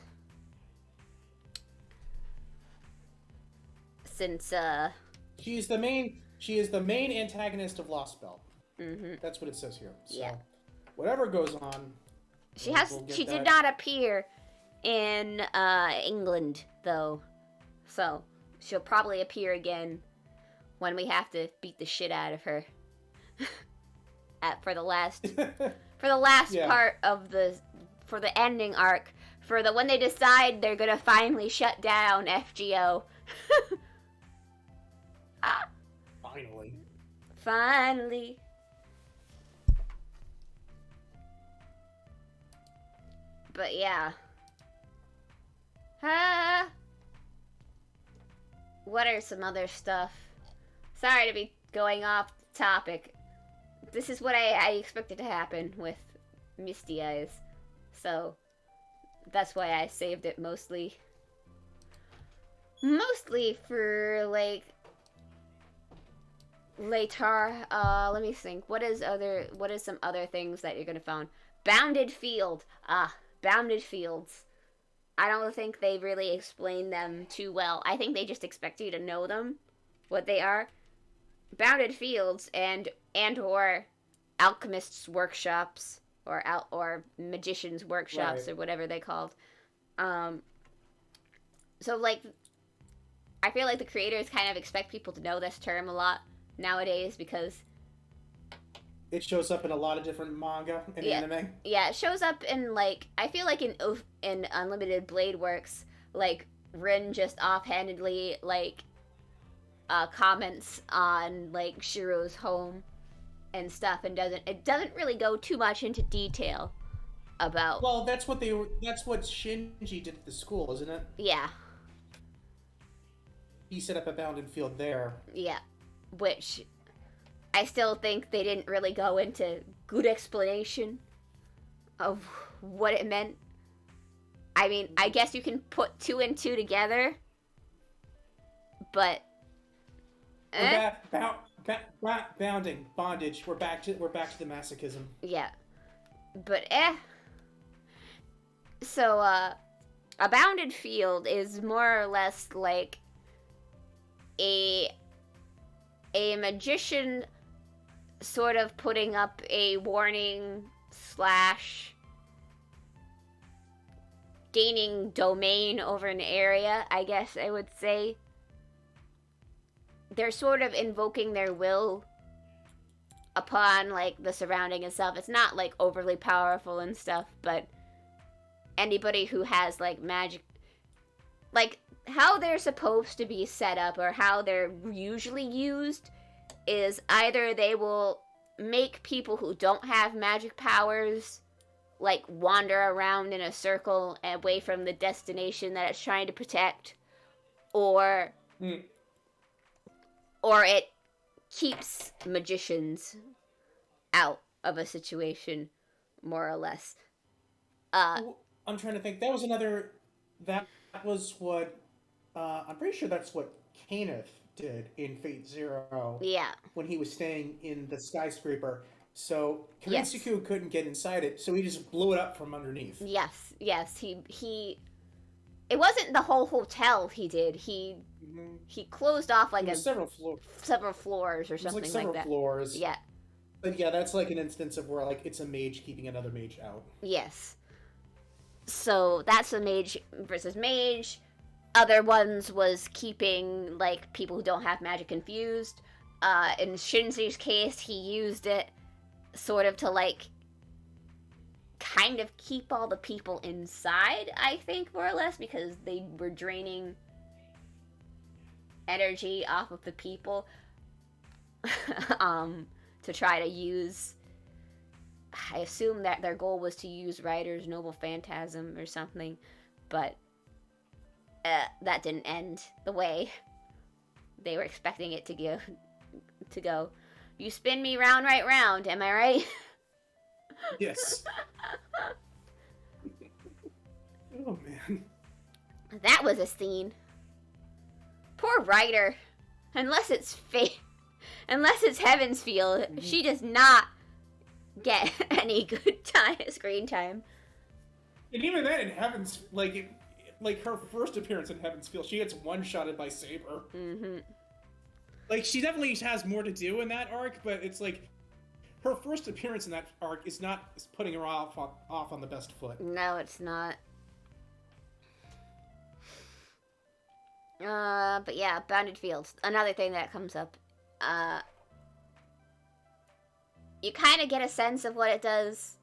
She is the main antagonist of Lost Belt. Mm-hmm. That's what it says here. So, yeah. Whatever goes on... She did not appear in England, though. So, she'll probably appear again when we have to beat the shit out of her. For the last yeah. part of for the ending arc. When they decide they're gonna finally shut down FGO. Finally. But yeah. What are some other stuff? Sorry to be going off topic. This is what I expected to happen with Misty Eyes. So, that's why I saved it mostly. Mostly for, like, later. Let me think. What is some other things that you're gonna find? Bounded Field. Bounded Fields. I don't think they really explain them too well. I think they just expect you to know them, what they are. Bounded Fields or alchemists' workshops or magicians' workshops, right, or whatever they called. So like, I feel like the creators kind of expect people to know this term a lot nowadays because it shows up in a lot of different manga and anime. Yeah, it shows up in, like, I feel like in Unlimited Blade Works, like, Rin just offhandedly, like, comments on, like, Shiro's home and stuff, and it doesn't really go too much into detail about... Well, that's what Shinji did at the school, isn't it? Yeah. He set up a bounded field there. Yeah, which... I still think they didn't really go into good explanation of what it meant. I mean, I guess you can put 2 and 2 together, but bounding, bondage. We're back to the masochism. Yeah, but So, a bounded field is more or less like a magician sort of putting up a warning / gaining domain over an area, I guess I would say. They're sort of invoking their will upon, like, the surrounding itself. It's not, like, overly powerful and stuff, but anybody who has, like, magic... Like, how they're supposed to be set up or how they're usually used is either they will make people who don't have magic powers like wander around in a circle away from the destination that it's trying to protect, or it keeps magicians out of a situation, more or less. I'm trying to think. That was another. That was what. I'm pretty sure that's what Kenneth did in Fate Zero. Yeah. When he was staying in the skyscraper. So Yes. Kiritsuku couldn't get inside it, so he just blew it up from underneath. Yes. He. It wasn't the whole hotel he did. He closed off like several floors. Several floors or something like several that. Floors. Yeah. But yeah, that's like an instance of where like it's a mage keeping another mage out. Yes. So that's a mage versus mage. Other ones was keeping like people who don't have magic confused. In Shinzi's case, he used it sort of to like kind of keep all the people inside, I think, more or less, because they were draining energy off of the people to try to use. I assume that their goal was to use Ryder's Noble Phantasm or something, but that didn't end the way they were expecting it to go. You spin me round, right round, am I right? Yes. Oh, man. That was a scene. Poor Ryder. Unless it's Heaven's Field, she does not get any good screen time. And even then, in Heaven's, like her first appearance in Heaven's Field, she gets one-shotted by Saber. Mm-hmm. Like, she definitely has more to do in that arc, but it's like, her first appearance in that arc is not putting her off on the best foot. No, it's not. But yeah, Bounded Fields. Another thing that comes up. You kind of get a sense of what it does.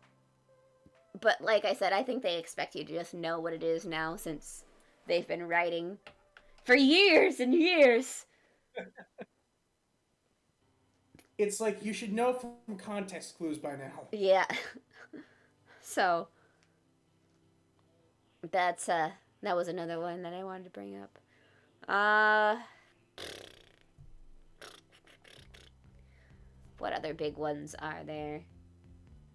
But like I said, I think they expect you to just know what it is now, since they've been writing for years and years. It's like, you should know from context clues by now. Yeah. So, that was another one that I wanted to bring up. What other big ones are there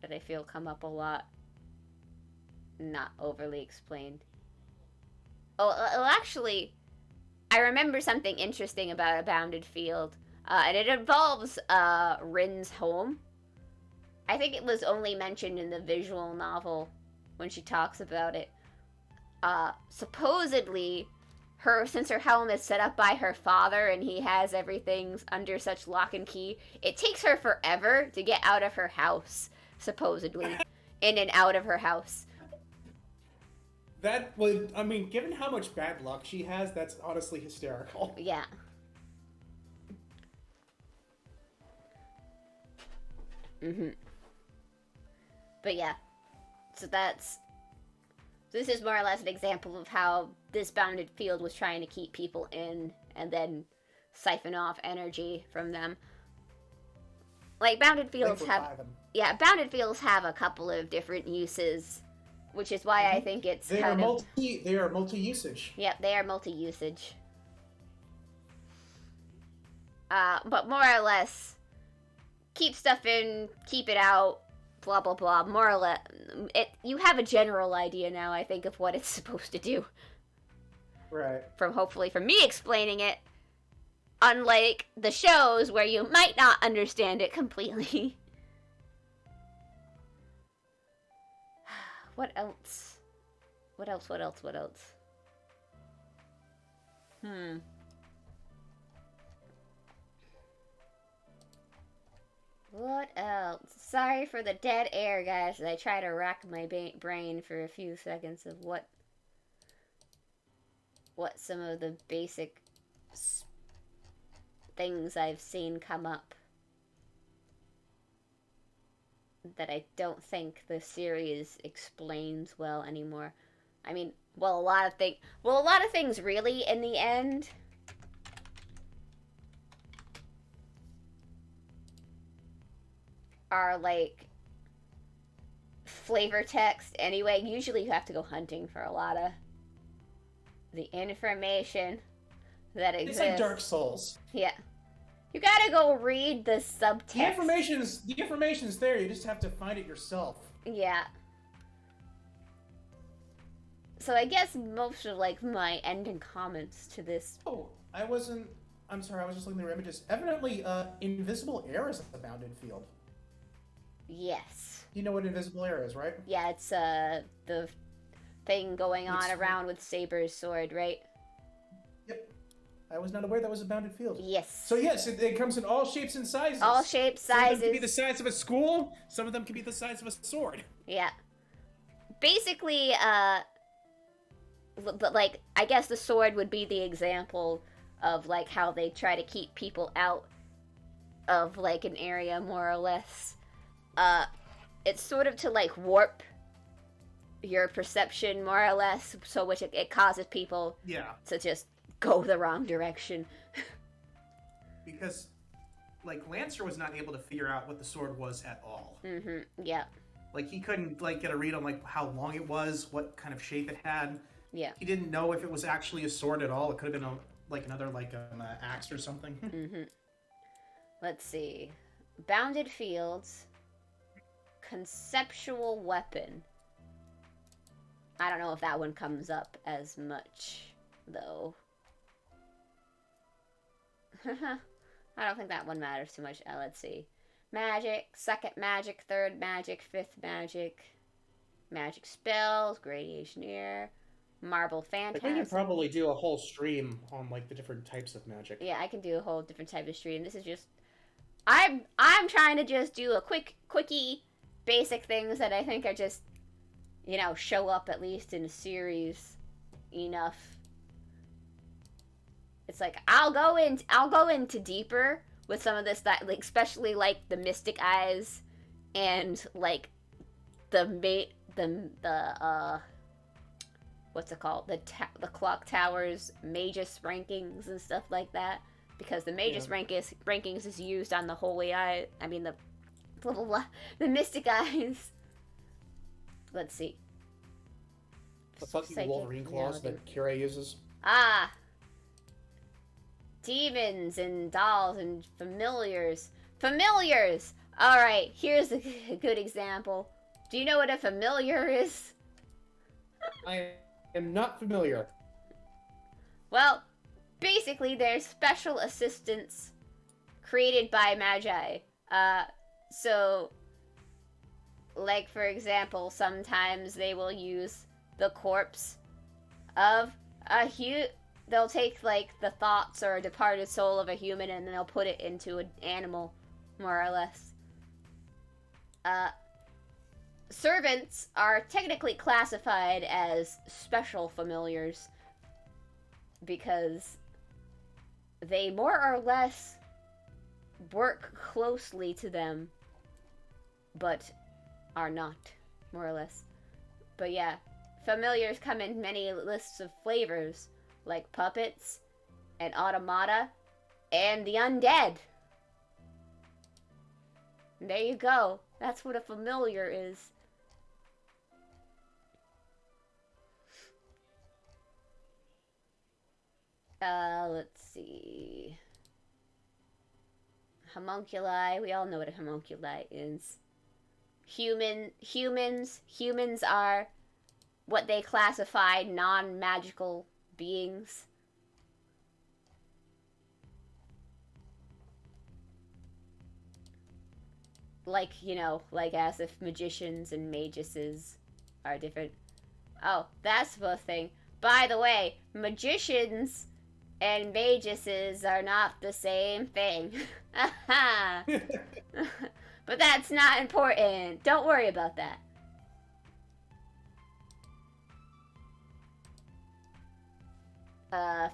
that I feel come up a lot? Not overly explained. Oh, actually, I remember something interesting about a Bounded Field. And it involves Rin's home. I think it was only mentioned in the visual novel when she talks about it. Supposedly, since her home is set up by her father and he has everything under such lock and key, it takes her forever to get out of her house, supposedly. In and out of her house. That would, I mean, given how much bad luck she has, that's honestly hysterical. Yeah. Mm-hmm. But yeah, so this is more or less an example of how this Bounded Field was trying to keep people in and then siphon off energy from them. Like, Bounded Fields Bounded Fields have a couple of different uses, which is why I think it's they are multi-usage. Yep, they are multi-usage. But more or less, keep stuff in, keep it out, blah blah blah. More or less, you have a general idea now, I think, of what it's supposed to do. Right. Hopefully from me explaining it, unlike the shows where you might not understand it completely. What else? What else? What else? Sorry for the dead air, guys, as I try to rack my brain for a few seconds of what some of the basic things I've seen come up that I don't think the series explains well anymore. I mean, a lot of things really in the end are like flavor text anyway. Usually you have to go hunting for a lot of the information that exists. It's like Dark Souls. Yeah. You gotta go read the subtext. The information's there, you just have to find it yourself. Yeah. So I guess most of like my ending comments to this. Oh, I'm sorry, I was just looking at the images. Evidently, invisible air is a bounded field. Yes. You know what invisible air is, right? Yeah, it's the thing going on around with Saber's sword, right? Yep. I was not aware that was a bounded field. Yes. So yes, it comes in all shapes and sizes. All shapes, sizes. Some of them can be the size of a school. Some of them can be the size of a sword. Yeah. Basically, but like, I guess the sword would be the example of like how they try to keep people out of like an area more or less. It's sort of to like warp your perception more or less, so which it causes people to just go the wrong direction. Because like Lancer was not able to figure out what the sword was at all. Mm-hmm. Yeah. Like he couldn't like get a read on like how long it was, what kind of shape it had. Yeah. He didn't know if it was actually a sword at all. It could have been another axe or something. Mm-hmm. Let's see. Bounded fields. Conceptual weapon. I don't know if that one comes up as much, though. I don't think that one matters too much. Let's see. Magic, second magic, third magic, fifth magic. Magic spells, Gradiation Air, Marble Phantasm. I think you probably do a whole stream on like the different types of magic. Yeah, I can do a whole different type of stream. This is just... I'm trying to just do a quickie, basic things that I think are just, you know, show up at least in a series enough. It's like I'll go into deeper with some of this, that like especially like the Mystic Eyes and like the what's it called, the Clock Towers Magus rankings and stuff like that, because the Magus rankings is used on the Holy Eye. I mean the Mystic Eyes. Let's see. The fucking Wolverine claws that Kira uses. Ah. Demons and dolls and familiars. Familiars! Alright, here's a good example. Do you know what a familiar is? I am not familiar. Well, basically they're special assistants created by Magi. So, like for example, sometimes they will use the corpse of a they'll take, like, the thoughts or a departed soul of a human and then they'll put it into an animal, more or less. Servants are technically classified as special familiars because they more or less work closely to them, but are not, more or less. But yeah, familiars come in many lists of flavors, like puppets, and automata, and the undead. There you go. That's what a familiar is. Let's see. Homunculi. We all know what a homunculi is. Humans are what they classify non-magical beings. Like, you know, like as if magicians and maguses are different. Oh, that's the thing. By the way, magicians and maguses are not the same thing. But that's not important. Don't worry about that.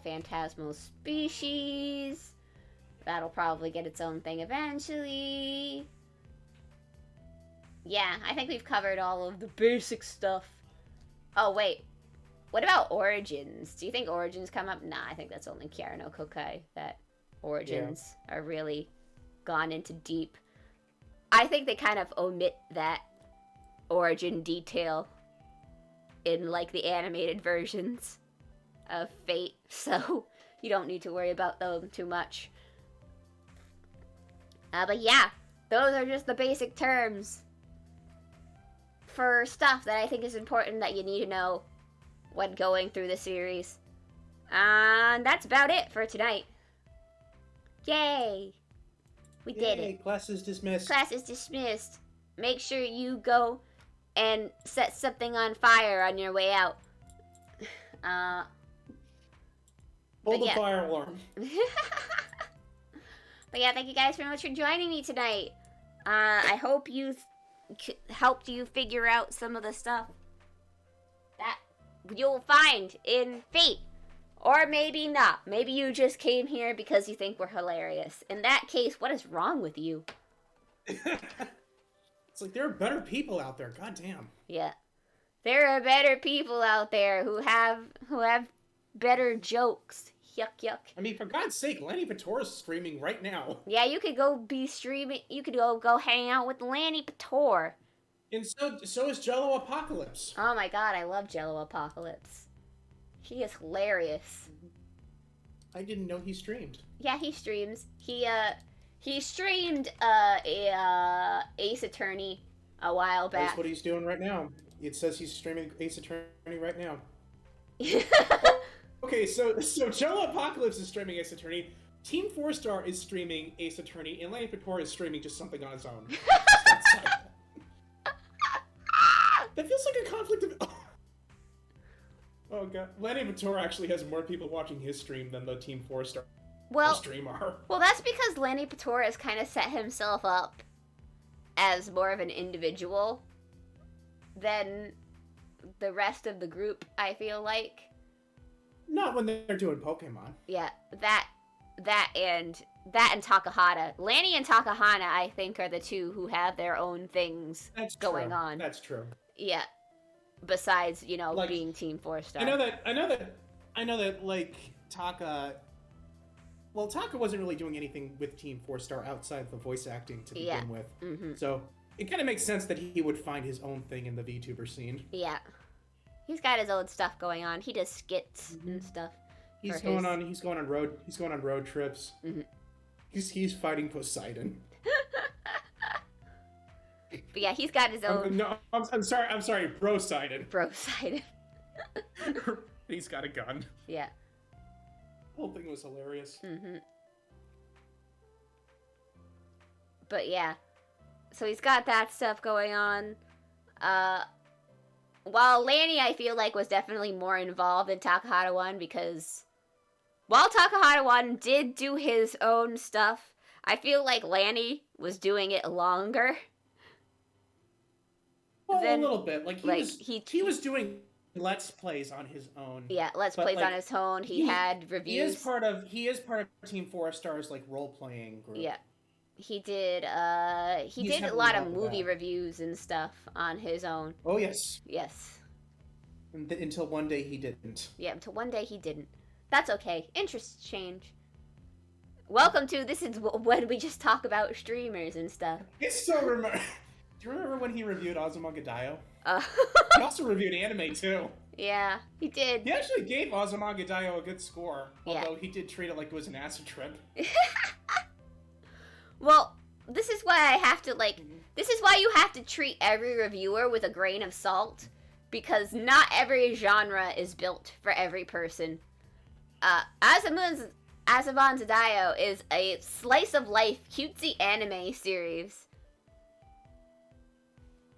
Phantasmal species. That'll probably get its own thing eventually. Yeah, I think we've covered all of the basic stuff. Oh, wait. What about origins? Do you think origins come up? Nah, I think that's only Kiara no Kokai that origins are really gone into deep. I think they kind of omit that origin detail in, like, the animated versions of Fate, so you don't need to worry about them too much. But yeah, those are just the basic terms for stuff that I think is important that you need to know when going through the series. And that's about it for tonight. Yay! We did it. Class is dismissed. Class is dismissed. Make sure you go and set something on fire on your way out. Hold the yeah. fire alarm. But yeah, thank you guys very much for joining me tonight. I hope you helped you figure out some of the stuff that you'll find in Fate. Or maybe not. Maybe you just came here because you think we're hilarious. In that case, what is wrong with you? It's like there are better people out there. God damn. Yeah. There are better people out there who have better jokes. Yuck, yuck. I mean, for God's sake, Lanny Patora's streaming right now. Yeah, you could go be streaming. You could go hang out with Lanny Pator. And so is Jello Apocalypse. Oh my god, I love Jello Apocalypse. He is hilarious. I didn't know he streamed. Yeah, he streams. He streamed Ace Attorney a while back. That's what he's doing right now. It says he's streaming Ace Attorney right now. Okay, so Jello Apocalypse is streaming Ace Attorney. Team 4-Star is streaming Ace Attorney, and Lanny Pator is streaming just something on his own. That feels like a conflict of... Oh god. Lanny Pator actually has more people watching his stream than the Team 4-Star stream are. Well, that's because Lanny Pator has kind of set himself up as more of an individual than the rest of the group, I feel like. Not when they're doing Pokemon. Yeah, that and Takahata. Lanny and Takahana, I think, are the two who have their own things going on. That's true. Yeah. Besides, like, being Team 4-Star. I know that, like, Taka... Well, Taka wasn't really doing anything with Team 4-Star outside the voice acting to begin with. Mm-hmm. So, it kind of makes sense that he would find his own thing in the VTuber scene. Yeah. He's got his own stuff going on. He does skits and stuff. He's going on road trips. Mm-hmm. He's fighting Poseidon. But yeah, he's got his own. I'm sorry, Bro-Sidon. Bro-Sidon. He's got a gun. Yeah. The whole thing was hilarious. Mm-hmm. But yeah, so he's got that stuff going on. While Lanny, I feel like, was definitely more involved in Takahata 1 because while Takahata 1 did do his own stuff, I feel like Lanny was doing it longer. Well, a little bit. He was doing Let's Plays on his own. Yeah, Let's Plays on his own. He had reviews. He is part of Team 4-Star's like role-playing group. Yeah. He did a lot of movie reviews and stuff on his own. Oh, yes. Yes. Until one day he didn't. Yeah, until one day he didn't. That's okay. Interests change. Welcome to This Is When We Just Talk About Streamers and stuff. It's so remember. Do you remember when he reviewed Azumanga Daioh? He also reviewed anime, too. Yeah, he did. He actually gave Azumanga Daioh a good score, although he did treat it like it was an acid trip. Well, this is why this is why you have to treat every reviewer with a grain of salt, because not every genre is built for every person. Azumanga Daioh is a slice-of-life cutesy anime series.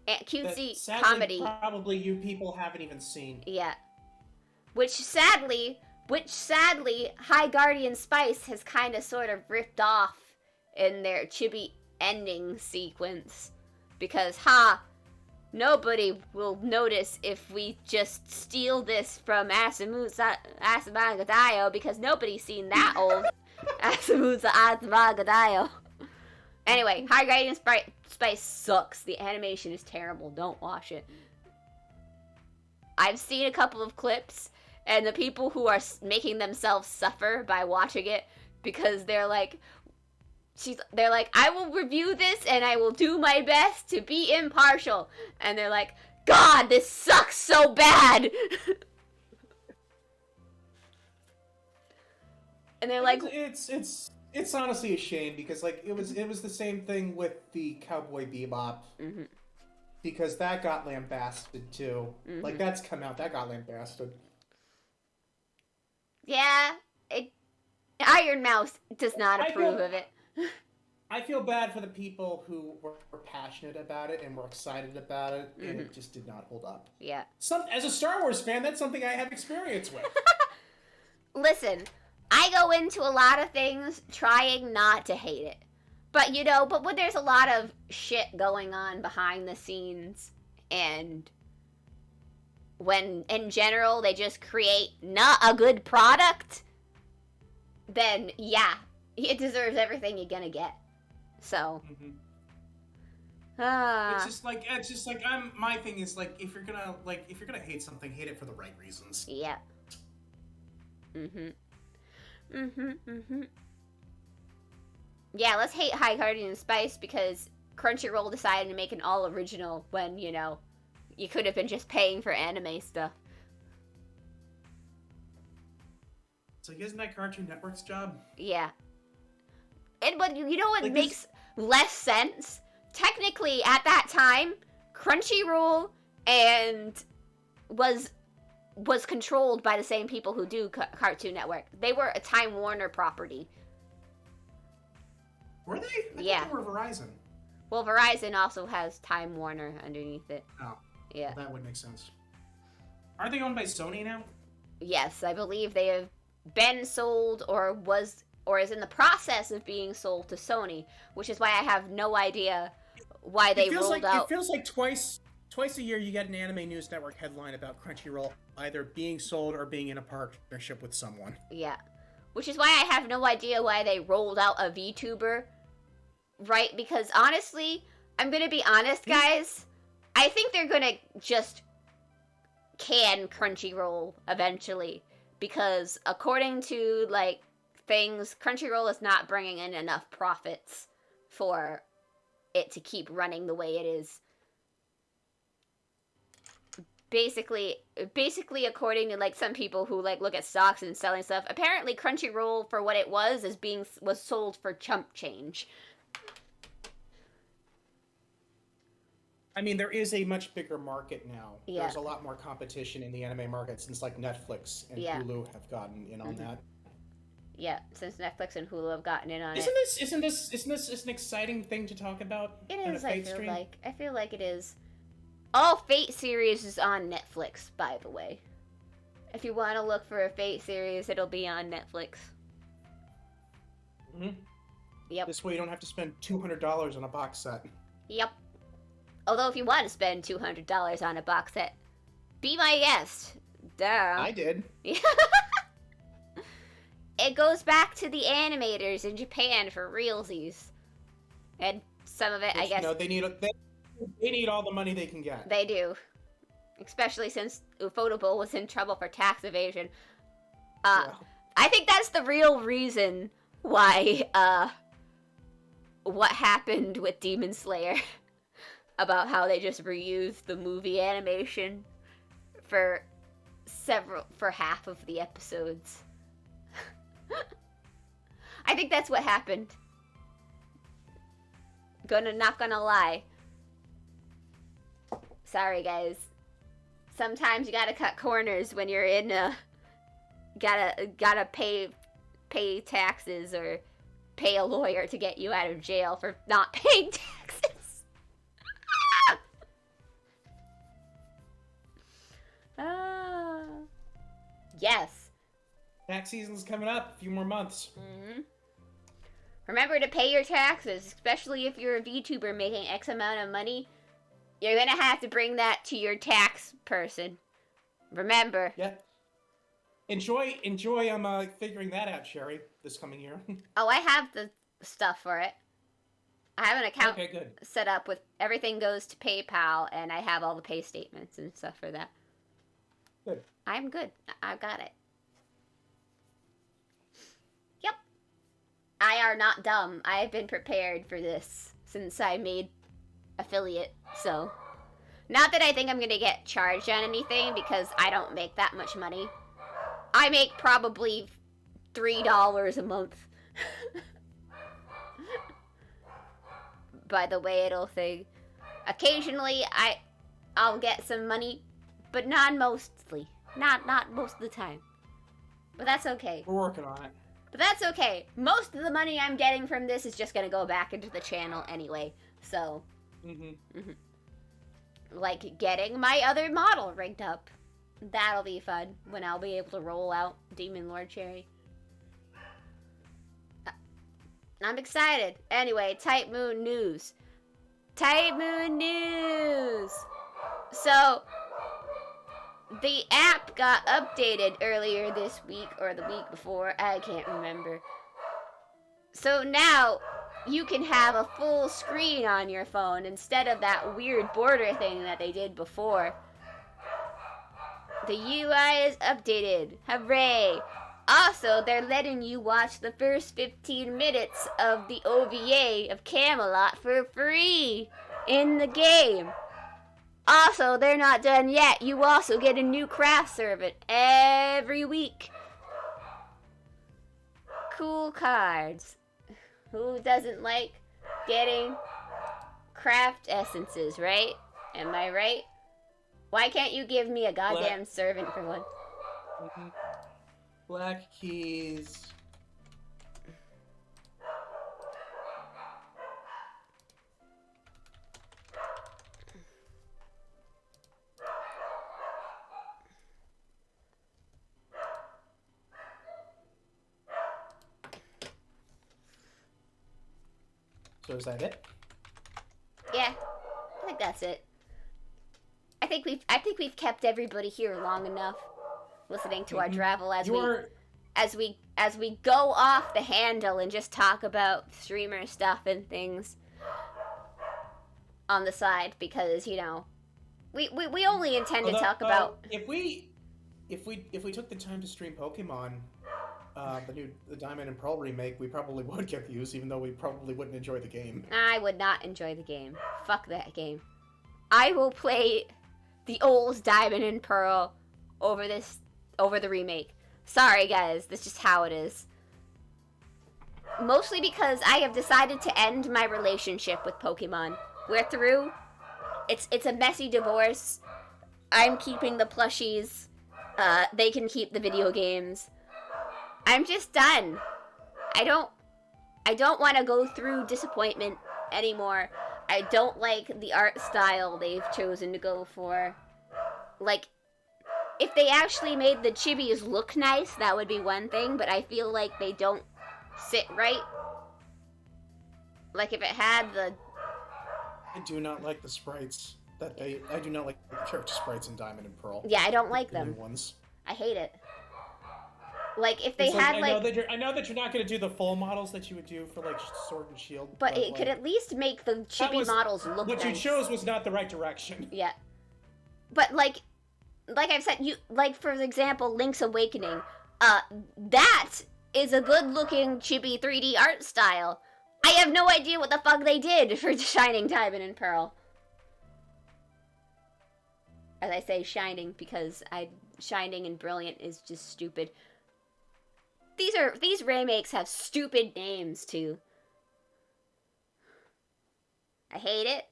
Cutesy sadly, comedy. Probably you people haven't even seen. Yeah. Which sadly, High Guardian Spice has kind of sort of ripped off in their chibi ending sequence. Because, nobody will notice if we just steal this from Azumanga Daioh, because nobody's seen that old Azumanga Daioh. Anyway, High Guardian Spice sucks. The animation is terrible. Don't watch it. I've seen a couple of clips, and the people who are making themselves suffer by watching it, because they're like, they're like, I will review this and I will do my best to be impartial. And they're like, God, this sucks so bad. And they're like, it's honestly a shame because like it was the same thing with the Cowboy Bebop. Mm-hmm. Because that got lambasted too. Mm-hmm. Like that's come out, that got lambasted. Yeah, Iron Mouse does not approve of it. I feel bad for the people who were passionate about it and were excited about it, and it just did not hold up. Yeah. As a Star Wars fan, that's something I have experience with. Listen, I go into a lot of things trying not to hate it. But, but when there's a lot of shit going on behind the scenes, and when, in general, they just create not a good product, then, yeah, it deserves everything you're gonna get. So. It's just like my thing is like if you're gonna hate something, hate it for the right reasons. Yeah. Yeah, let's hate High Guardian Spice because Crunchyroll decided to make an all original when, you could have been just paying for anime stuff. So isn't that Cartoon Network's job? Yeah. But you know what like makes less sense? Technically, at that time, Crunchyroll was controlled by the same people who do Cartoon Network. They were a Time Warner property. Were they? Yeah. They were Verizon. Well, Verizon also has Time Warner underneath it. Oh. Yeah. Well, that would make sense. Are they owned by Sony now? Yes, I believe they have been sold or is in the process of being sold to Sony, which is why I have no idea why they rolled out. It feels like twice a year you get an Anime News Network headline about Crunchyroll either being sold or being in a partnership with someone. Yeah. Which is why I have no idea why they rolled out a VTuber. Right? Because honestly, I'm gonna be honest, guys. I think they're gonna just can Crunchyroll eventually. Because according to, things, Crunchyroll is not bringing in enough profits for it to keep running the way it is. Basically, according to, some people who, look at stocks and selling stuff, apparently Crunchyroll, for what it was sold for chump change. I mean, there is a much bigger market now. Yeah. There's a lot more competition in the anime market since Netflix and Hulu have gotten in on that. Yeah, since Netflix and Hulu have gotten in on Isn't this an exciting thing to talk about? It is, I feel like it is. All Fate series is on Netflix, by the way. If you want to look for a Fate series, it'll be on Netflix. Mm-hmm. Yep. This way you don't have to spend $200 on a box set. Yep. Although if you want to spend $200 on a box set, be my guest. Duh. I did. It goes back to the animators in Japan for realsies. And some of it, I guess... No, they need all the money they can get. They do. Especially since Ufotable was in trouble for tax evasion. Yeah. I think that's the real reason why, what happened with Demon Slayer. About how they just reused the movie animation for half of the episodes. I think that's what happened. Not gonna lie. Sorry, guys. Sometimes you gotta cut corners when you're in gotta pay taxes or pay a lawyer to get you out of jail for not paying taxes. Yes. Tax season's coming up. A few more months. Mm-hmm. Remember to pay your taxes, especially if you're a VTuber making X amount of money. You're gonna have to bring that to your tax person. Remember. Yeah. Enjoy figuring that out, Sherry, this coming year. Oh, I have the stuff for it. I have an account set up with everything goes to PayPal, and I have all the pay statements and stuff for that. Good. I'm good. I've got it. Yep. I are not dumb. I have been prepared for this since I made affiliate, so. Not that I think I'm gonna get charged on anything, because I don't make that much money. I make probably $3 a month. By the way it'll thing. Occasionally I'll get some money, but not mostly. Not most of the time. But that's okay. We're working on it. But that's okay. Most of the money I'm getting from this is just gonna go back into the channel anyway. So, like getting my other model rigged up. That'll be fun when I'll be able to roll out Demon Lord Cherry. I'm excited. Anyway, Type Moon news. Type Moon news! So, the app got updated earlier this week, or the week before, I can't remember. So now, you can have a full screen on your phone instead of that weird border thing that they did before. The UI is updated. Hooray! Also, they're letting you watch the first 15 minutes of the OVA of Camelot for free in the game. Also, they're not done yet. You also get a new craft servant every week. Cool cards. Who doesn't like getting craft essences, right? Am I right? Why can't you give me a goddamn servant for one? Black keys. So is that it? Yeah, I think that's it. I think we've kept everybody here long enough, listening to our drivel as we go off the handle and just talk about streamer stuff and things on the side, because you know we only intend to talk about if we took the time to stream Pokemon, the Diamond and Pearl remake, we probably would get views, even though we probably wouldn't enjoy the game. I would not enjoy the game. Fuck that game. I will play the old Diamond and Pearl over the remake. Sorry guys, that's just how it is. Mostly because I have decided to end my relationship with Pokemon. We're through. It's a messy divorce. I'm keeping the plushies. They can keep the video games. I'm just done. I don't want to go through disappointment anymore. I don't like the art style they've chosen to go for. Like, if they actually made the chibis look nice, that would be one thing, but I feel like they don't sit right. Like, if it had the... I do not like the sprites I do not like the character sprites in Diamond and Pearl. Yeah, I don't like them. The new ones. I hate it. Like, if they had, like... I know that you're not going to do the full models that you would do for, like, Sword and Shield. But it could at least make the chibi models look nice. What you chose was not the right direction. Yeah. But, like I've said, like, for example, Link's Awakening, that is a good-looking chibi 3D art style. I have no idea what the fuck they did for Shining Diamond and Pearl. As I say Shining, because Shining and Brilliant is just stupid. These remakes have stupid names, too. I hate it.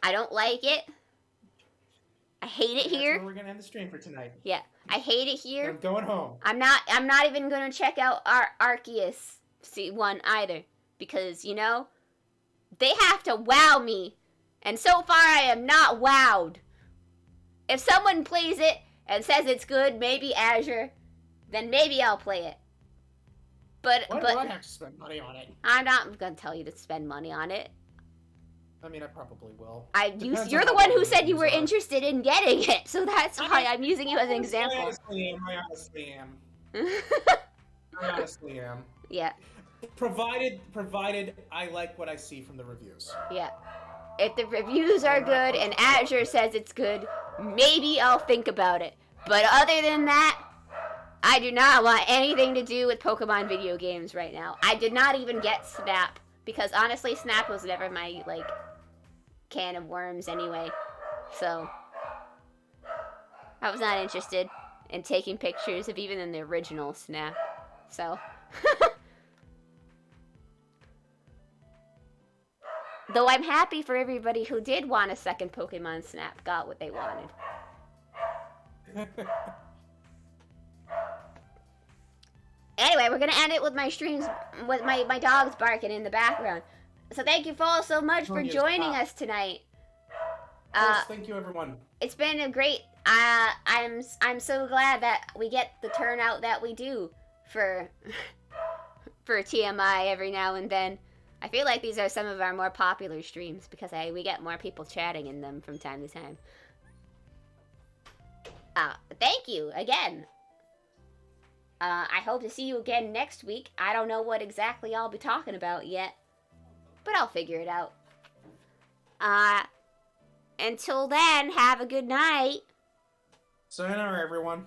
I don't like it. I hate it here. That's where we're gonna end the stream for tonight. Yeah, I hate it here. I'm going home. I'm not even gonna check out Arceus one either, because you know they have to wow me, and so far I am not wowed. If someone plays it and says it's good, maybe Azure, then maybe I'll play it. But Why do I have to spend money on it? I'm not gonna tell you to spend money on it. I mean, I probably will. You're the one who said you were interested in getting it, so that's why I'm using you as an example. I honestly am. I honestly am. Yeah. Provided I like what I see from the reviews. Yeah. If the reviews are good and Azure says it's good, maybe I'll think about it. But other than that, I do not want anything to do with Pokemon video games right now. I did not even get Snap because honestly, Snap was never my like can of worms anyway. So I was not interested in taking pictures of even in the original Snap. So though I'm happy for everybody who did want a second Pokemon Snap got what they wanted. Anyway, we're gonna end it with my streams, with my dogs barking in the background. So thank you all so much for joining us tonight. Yes, thank you, everyone. It's been a great. I'm so glad that we get the turnout that we do for for TMI every now and then. I feel like these are some of our more popular streams because we get more people chatting in them from time to time. Thank you again. I hope to see you again next week. I don't know what exactly I'll be talking about yet, but I'll figure it out. Until then, have a good night. Sayonara, everyone.